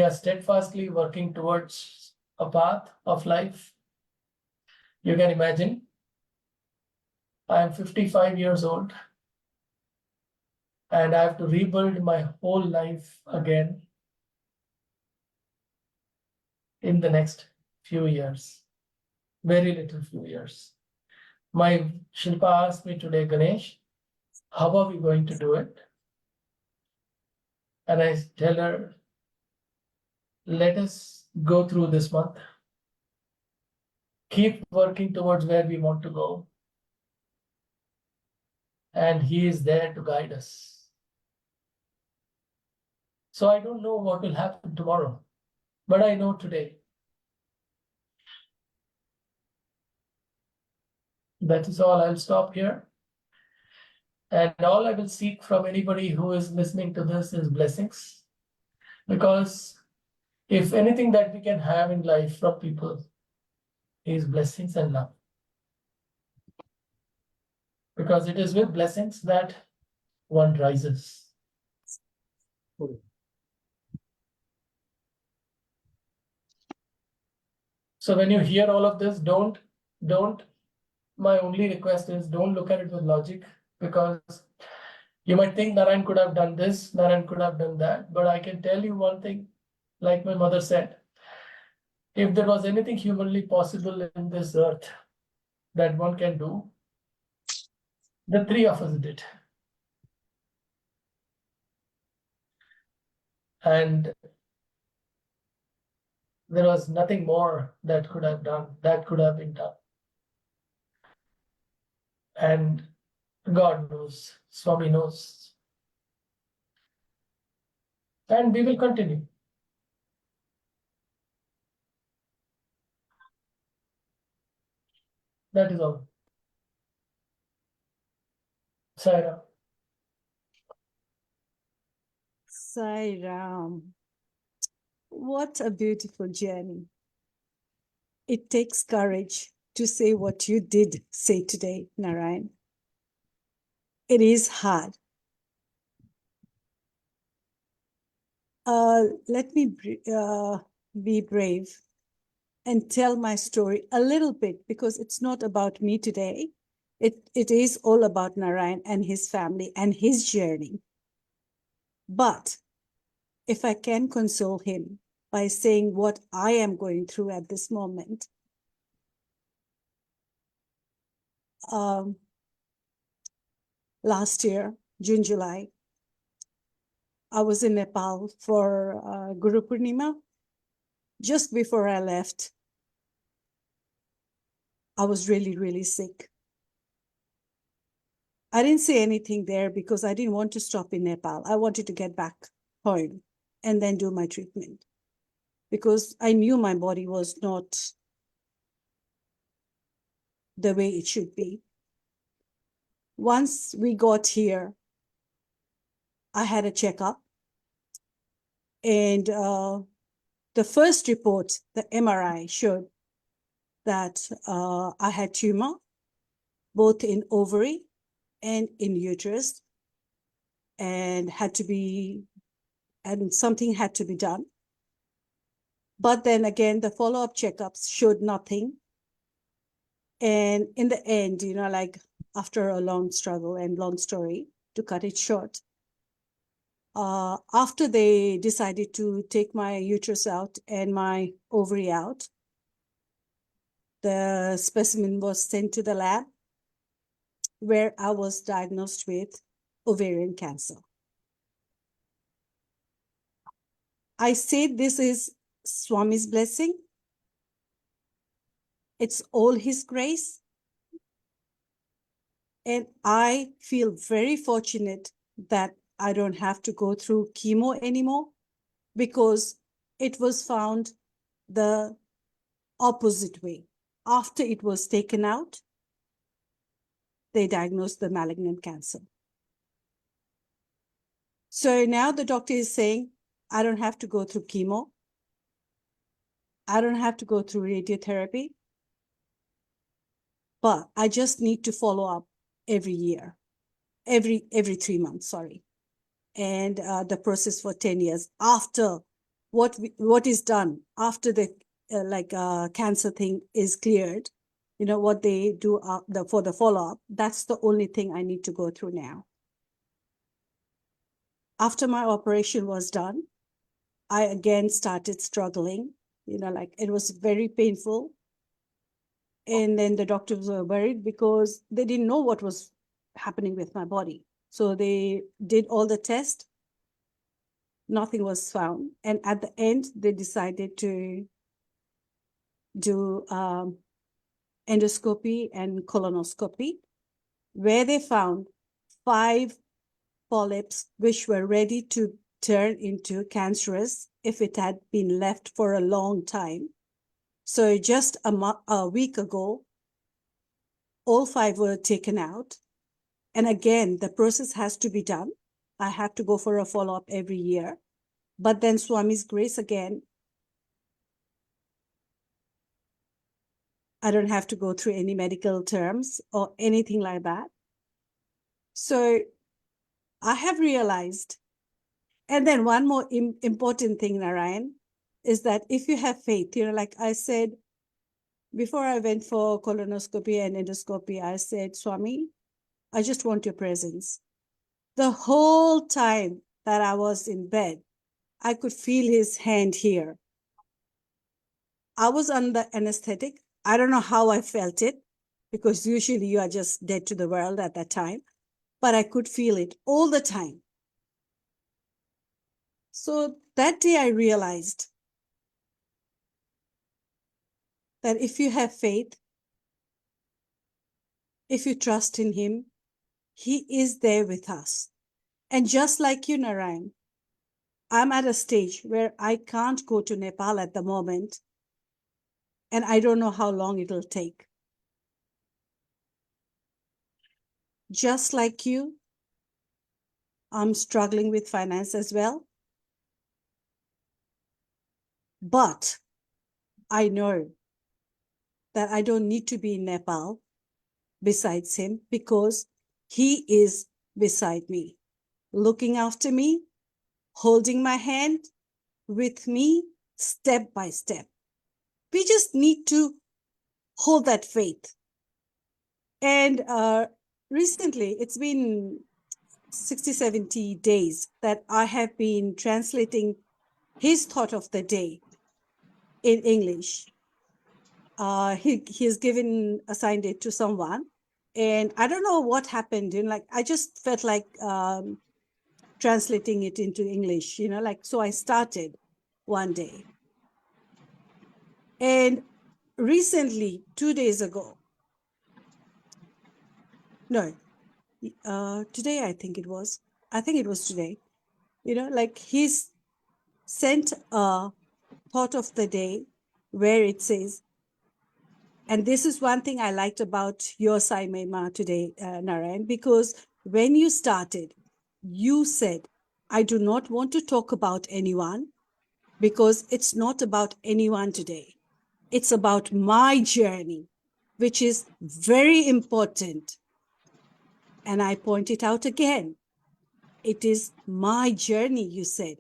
steadfastly working towards a path of life. You can imagine, I am 55 years old and I have to rebuild my whole life again in the next few years, very little few years. My Shilpa asked me today, Ganesh, how are we going to do it? And I tell her, let us go through this month. Keep working towards where we want to go. And he is there to guide us. So I don't know what will happen tomorrow, but I know today. That is all. I'll stop here. And all I will seek from anybody who is listening to this is blessings. Because if anything that we can have in life from people is blessings and love. Because it is with blessings that one rises. So when you hear all of this, my only request is don't look at it with logic, because you might think Narayan could have done this, Narayan could have done that. But I can tell you one thing, like my mother said, if there was anything humanly possible in this earth that one can do, the three of us did. And there was nothing more that could have been done. And God knows, Swami knows. And we will continue. That is all. Sai Ram. What a beautiful journey. It takes courage to say what you did say today, Narayan. It is hard. Let me be brave and tell my story a little bit, because it's not about me today. It is all about Narayan and his family and his journey. But if I can console him by saying what I am going through at this moment, last year, June, July, I was in Nepal for Guru Purnima. Just before I left, I was really, really sick. I didn't say anything there because I didn't want to stop in Nepal. I wanted to get back home and then do my treatment, because I knew my body was not the way it should be. Once we got here, I had a checkup, and the first report, the MRI, showed that I had tumor, both in ovary and in uterus, and something had to be done. But then again, the follow-up checkups showed nothing. And in the end, like after a long struggle and long story, to cut it short, after they decided to take my uterus out and my ovary out, the specimen was sent to the lab, where I was diagnosed with ovarian cancer. I said this is Swami's blessing. It's all his grace. And I feel very fortunate that I don't have to go through chemo anymore, because it was found the opposite way. After it was taken out, they diagnosed the malignant cancer. So now the doctor is saying, I don't have to go through chemo. I don't have to go through radiotherapy, but I just need to follow up every year, every 3 months, sorry. And the process for 10 years after what is done after the cancer thing is cleared, what they do for the follow-up, that's the only thing I need to go through now. After my operation was done, I again started struggling, it was very painful. And then the doctors were worried because they didn't know what was happening with my body. So they did all the tests. Nothing was found. And at the end, they decided to do endoscopy and colonoscopy, where they found 5 polyps which were ready to turn into cancerous if it had been left for a long time. So just a week ago, all 5 were taken out. And again, the process has to be done. I have to go for a follow-up every year. But then Swami's grace again, I don't have to go through any medical terms or anything like that. So I have realized, and then one more important thing, Narayan, is that if you have faith, like I said, before I went for colonoscopy and endoscopy, I said, Swami, I just want your presence. The whole time that I was in bed, I could feel his hand here. I was under anesthetic. I don't know how I felt it, because usually you are just dead to the world at that time, but I could feel it all the time. So that day I realized that if you have faith, if you trust in him, he is there with us. And just like you, Narayan, I'm at a stage where I can't go to Nepal at the moment, and I don't know how long it'll take. Just like you, I'm struggling with finance as well. But I know that I don't need to be in Nepal besides him, because he is beside me, looking after me, holding my hand with me step by step. We just need to hold that faith. And recently, it's been 60, 70 days that I have been translating his thought of the day in English. He has assigned it to someone, and I don't know what happened. I just felt like translating it into English, so I started one day. And recently, 2 days ago, no, today I think it was today, he's sent a thought of the day where it says, and this is one thing I liked about your Sai Mahima today, Narayan, because when you started, you said, I do not want to talk about anyone, because it's not about anyone today. It's about my journey, which is very important. And I point it out again. It is my journey, you said.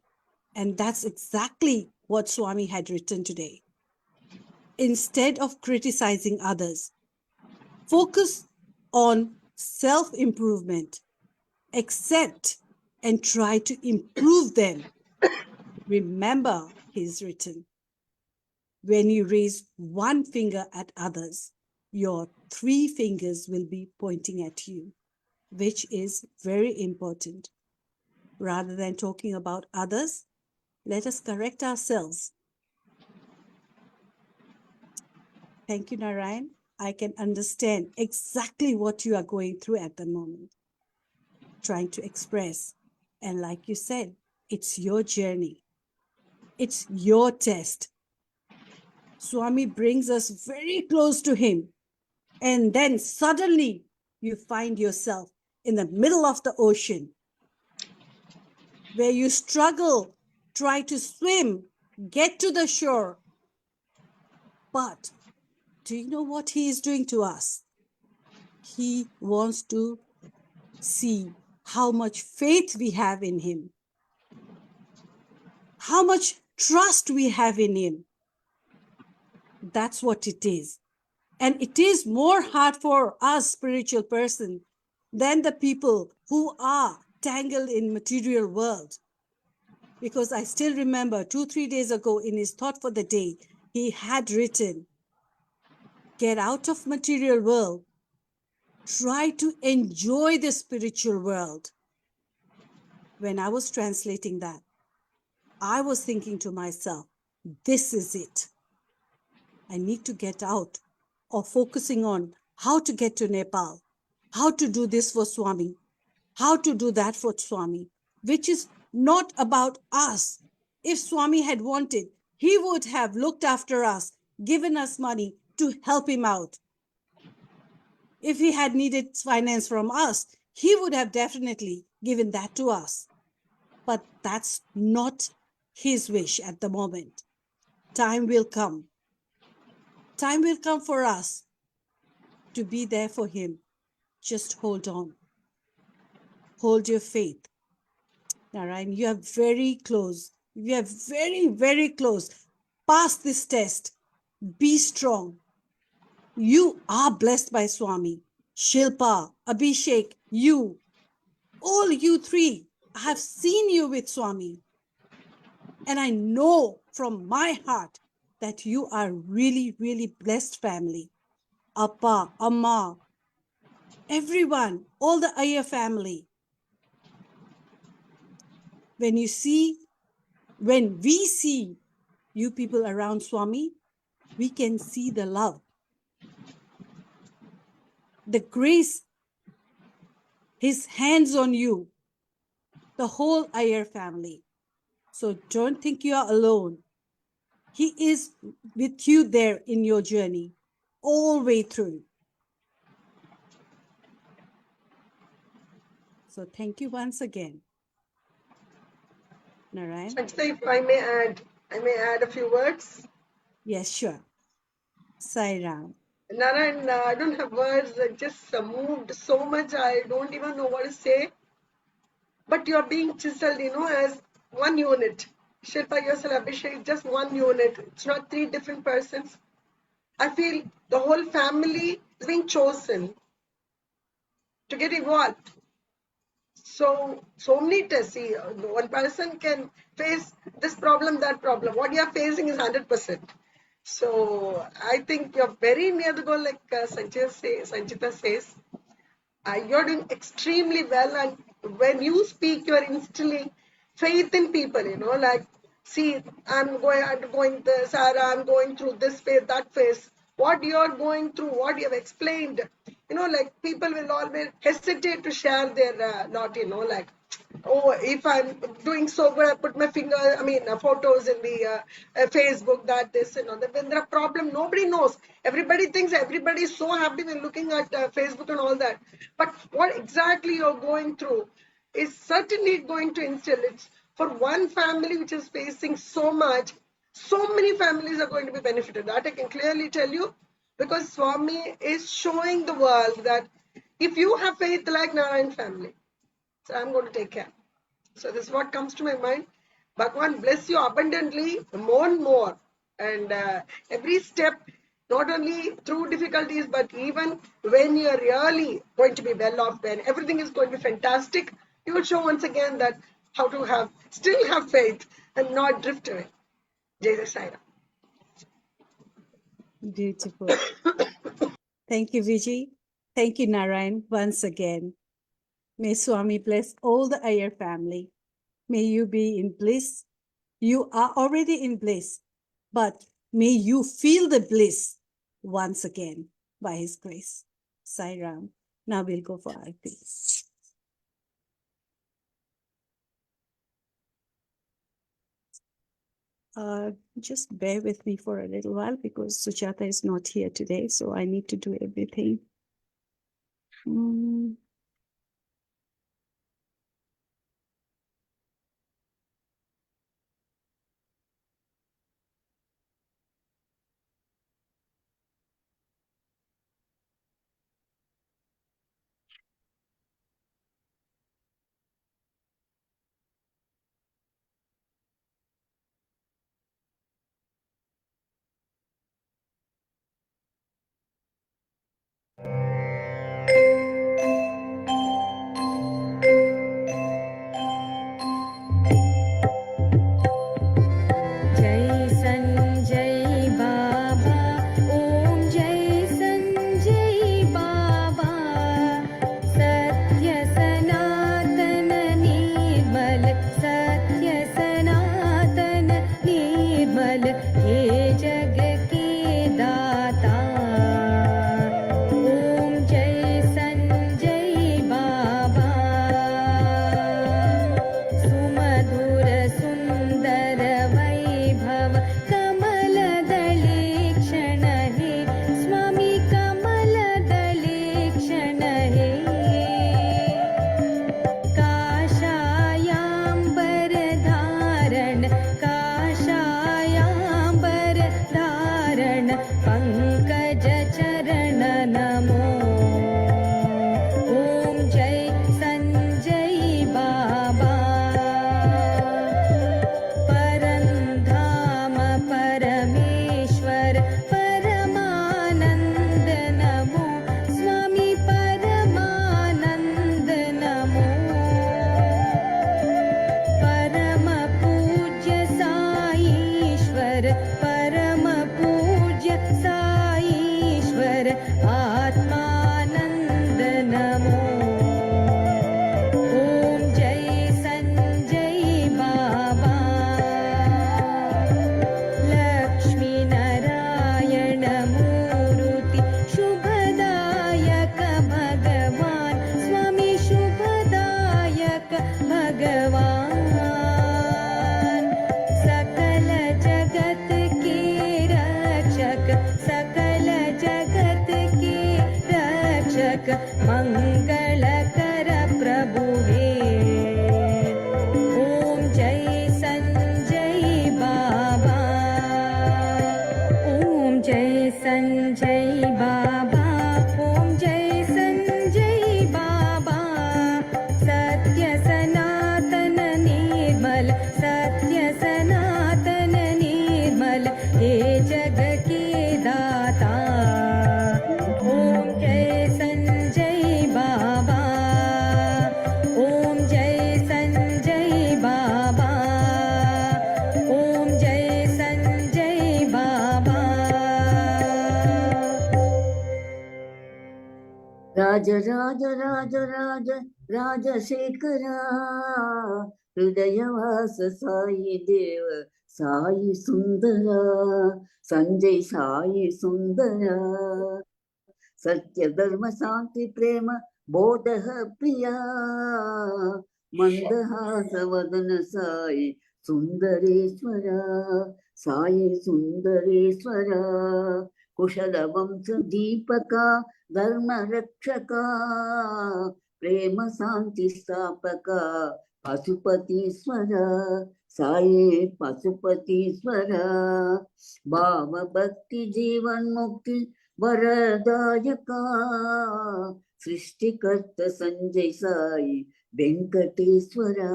And that's exactly what Swami had written today. Instead of criticizing others, focus on self-improvement, accept and try to improve them. Remember, he's written, when you raise one finger at others, your 3 fingers will be pointing at you, which is very important. Rather than talking about others, let us correct ourselves. Thank you, Narayan. I can understand exactly what you are going through at the moment, trying to express. And like you said, it's your journey. It's your test. Swami brings us very close to him. And then suddenly you find yourself in the middle of the ocean, where you struggle, try to swim, get to the shore. But do you know what he is doing to us? He wants to see how much faith we have in him, how much trust we have in him. That's what it is. And it is more hard for us spiritual person than the people who are tangled in material world. Because I still remember 2-3 days ago in his thought for the day, he had written, get out of material world, try to enjoy the spiritual world. When I was translating that, I was thinking to myself, this is it. I need to get out of focusing on how to get to Nepal, how to do this for Swami, how to do that for Swami, which is not about us. If Swami had wanted, he would have looked after us, given us money to help him out. If he had needed finance from us, he would have definitely given that to us. But that's not his wish at the moment. Time will come. Time will come for us to be there for him. Just hold on. Hold your faith. Narayan, you are very close. You are very, very close. Pass this test. Be strong. You are blessed by Swami. Shilpa, Abhishek, you, all you 3, I have seen you with Swami. And I know from my heart that you are really, really blessed family. Appa, Amma, everyone, all the Iyer family. When we see you people around Swami, we can see the love, the grace, his hands on you, the whole Iyer family. So don't think you are alone. He is with you there in your journey, all the way through. So thank you once again. Narayan? Sanjay, if I may add a few words. Yes, sure. Sai Ram. Narayan, I don't have words. I just moved so much. I don't even know what to say. But you're being chiseled, as one unit. Shilpa, yourself, Abhishek, just one unit. It's not three different persons. I feel the whole family is being chosen to get evolved. So many tests. See, one person can face this problem, that problem. What you are facing is 100%. So I think you're very near the goal, like Sanjita says. You're doing extremely well, and when you speak, you're instilling faith in people. Like, see, I'm going this, Sarah, I'm going through this phase, that phase. What you're going through, what you have explained, like people will always hesitate to share their lot. Like, oh, if I'm doing so good, I put my photos in the Facebook, that, this, and all that. When there are problem, nobody knows. Everybody thinks everybody is so happy when looking at Facebook and all that. But what exactly you're going through is certainly going to instill it. For one family which is facing so much, so many families are going to be benefited. That I can clearly tell you, because Swami is showing the world that if you have faith like Narayan family, so I'm going to take care. So this is what comes to my mind. Bhagwan bless you abundantly, more and more. And every step, not only through difficulties, but even when you're really going to be well off, when everything is going to be fantastic, you will show once again that how to still have faith and not drift away. Jai Sai Ram. Beautiful. Thank you, Vijay. Thank you, Narayan, once again. May Swami bless all the Iyer family. May you be in bliss. You are already in bliss, but may you feel the bliss once again by His grace. Sai Ram. Now we'll go for Aarti. Just bear with me for a little while because Sujata is not here today, so I need to do everything. जय संजय बाबा ओम जय संजय बाबा सत्य सनातन निर्मल सत्य सनातन निर्मल हे जग के दाता ओम जय संजय बाबा सुमधुर सुंदर वैभव कमल दलेक्षण हे स्वामी कमल दलेक्षण हे काषायाम्बर धारण काषायाम्बर धारण पंकज चरण नमो ओम जय संजय बाबा परंधाम परमेश्वर परमानंद नमो स्वामी परमानंद नमो परम पूज्य सा ईश्वर आत्मानंद नमो। ओम जय संजय बाबा। लक्ष्मी नारायण मूर्ति शुभदायक भगवान स्वामी शुभदायक भगवान। सकल जगत के रक्षक सकल जगत के रक्षक मंगलकर प्रभुवे। ओम जय संजय बाबा। ओम जय संजय बाबा। ओम जय संजय बाबा। सत्य सनातन निर्मल सत्य सनातन निर्मल हे जग के दाता। ओम जय संजय बाबा। ओम जय संजय बाबा। ओम जय संजय बाबा। राज राज राज राज राजशेखरा हृदयवास साई देव साई सुंदरा संजय साई सुंदरा सत्य धर्म शांति प्रेम बोधः प्रिया मंदहास वदन साई सुंदरेश्वरा साई सुंदरेश्वरा कुशल वंश दीपका धर्म रक्षका प्रेम शांति स्थापका पशुपतीश्वरा साई पशुपतीश्वरा भाव भक्ति जीवन मुक्ति वरदायका सृष्टिकर्ता संजय साई वेंकटेश्वरा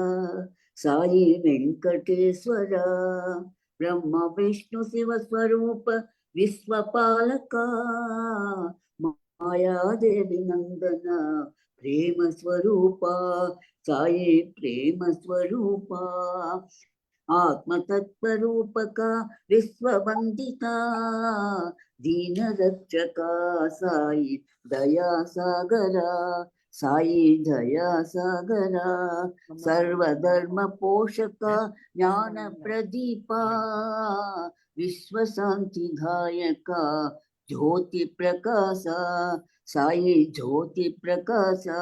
साई वेंकटेश्वरा ब्रह्म विष्णु शिव स्वरूप विश्वपालका माया देवी नंदना प्रेम स्वरूपा साई प्रेम स्वरूपा आत्म तत्व रूपका विश्ववंदिता दीन रक्षका साई दया सागरा साई दया सागरा सर्वधर्म पोषका ज्ञान प्रदीपा विश्व शांति दायका ज्योति प्रकाशा साई ज्योति प्रकाशा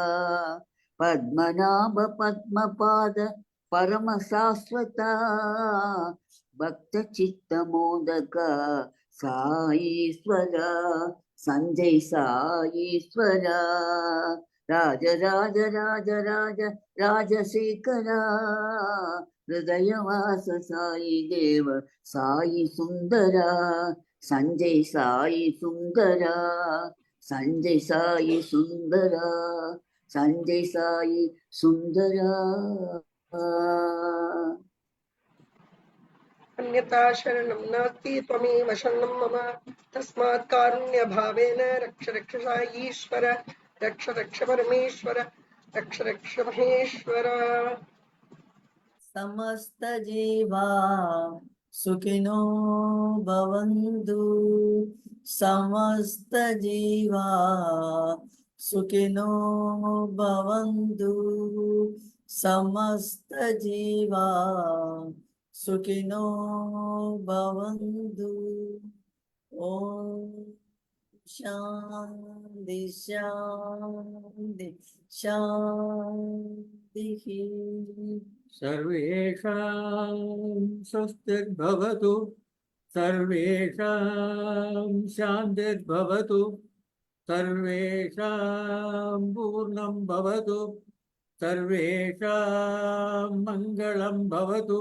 पद्मनाभ पद्मपाद परम शाश्वता भक्त चित्त मोदका साईश्वरा संजय साईश्वरा राज राज राज राज राजशेखरा हृदयवास साई देव साई सुंदरा संजय साई सुंदरा संजय साई सुंदरा संजय साई सुंदरा अन्यथा शरणं नास्ति त्वमेव शरणं मम तस्मात् कारुण्य भावेन रक्ष रक्ष ईश्वर रक्ष रक्ष परमेश्वर रक्ष रक्ष महेश्वर। समस्त जीवा सुखिनो भवन्तु समस्त जीवा सुखिनो भवन्तु समस्त जीवा सुखिनो भवन्तु। ओम शांति शांति शांतिः। सर्वेषां स्वस्तिर्भवतु सर्वेषां शान्तिर्भवतु सर्वेषां पूर्णं भवतु सर्वेषां मङ्गलं भवतु।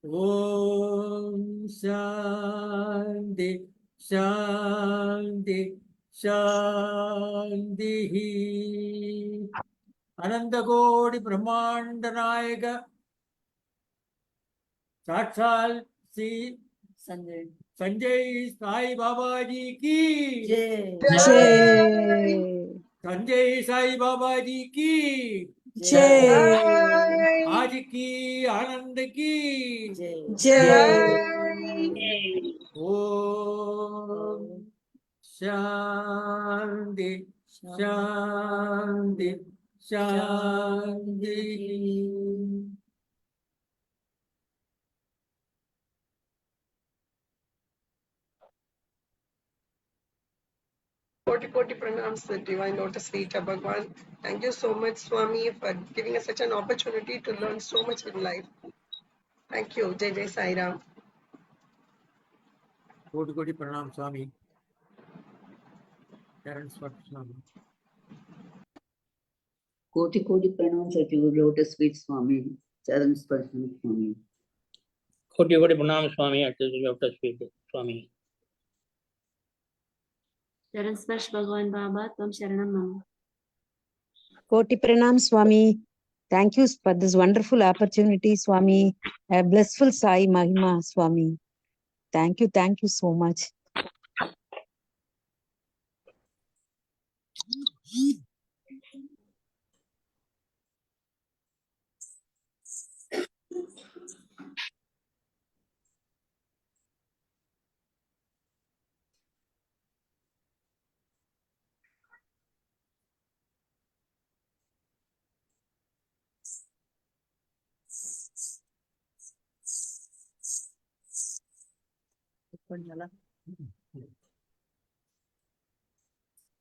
ओम शांति शांति शांतिः। अनंतकोटि ब्रह्मांड नायक साक्षात श्री संजय साई बाबा जी की जय संजय साई बाबा जी की जय आज की आनंद की जय। ओम Shanti. Shanti. Shanti. Koti pranams, the Divine Lotus Feet of Bhagwan. Thank you so much, Swami, for giving us such an opportunity to learn so much in life. Thank you. Jai Jai Sai Ram. Koti pranam, Swami. Charan Sparsh, Swami. Koti pranams at your lotus feet, Swami. Charan Sparsh, Swami. Koti Pranam Swami at the Lotus feet, Swami. Charan Sparsh Bhagwan Baba, Tvam Sharanam Mama. Koti Pranam, Swami. Thank you for this wonderful opportunity, Swami. A blissful Sai Mahima, Swami. Thank you so much.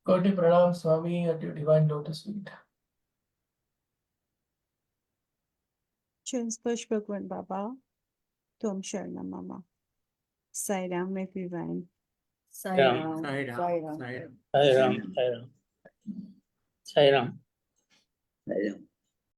Koti Pranam, Swami, at your divine lotus feet. Charan Sparsh Bhagwan Baba, Tvam Sharanam Mama. Sai Ram everyone. Sai Ram. Ram. Sai Ram. Sai Ram. Sai Ram. Sai Ram. Sai Ram. Sai Ram. Sai Ram.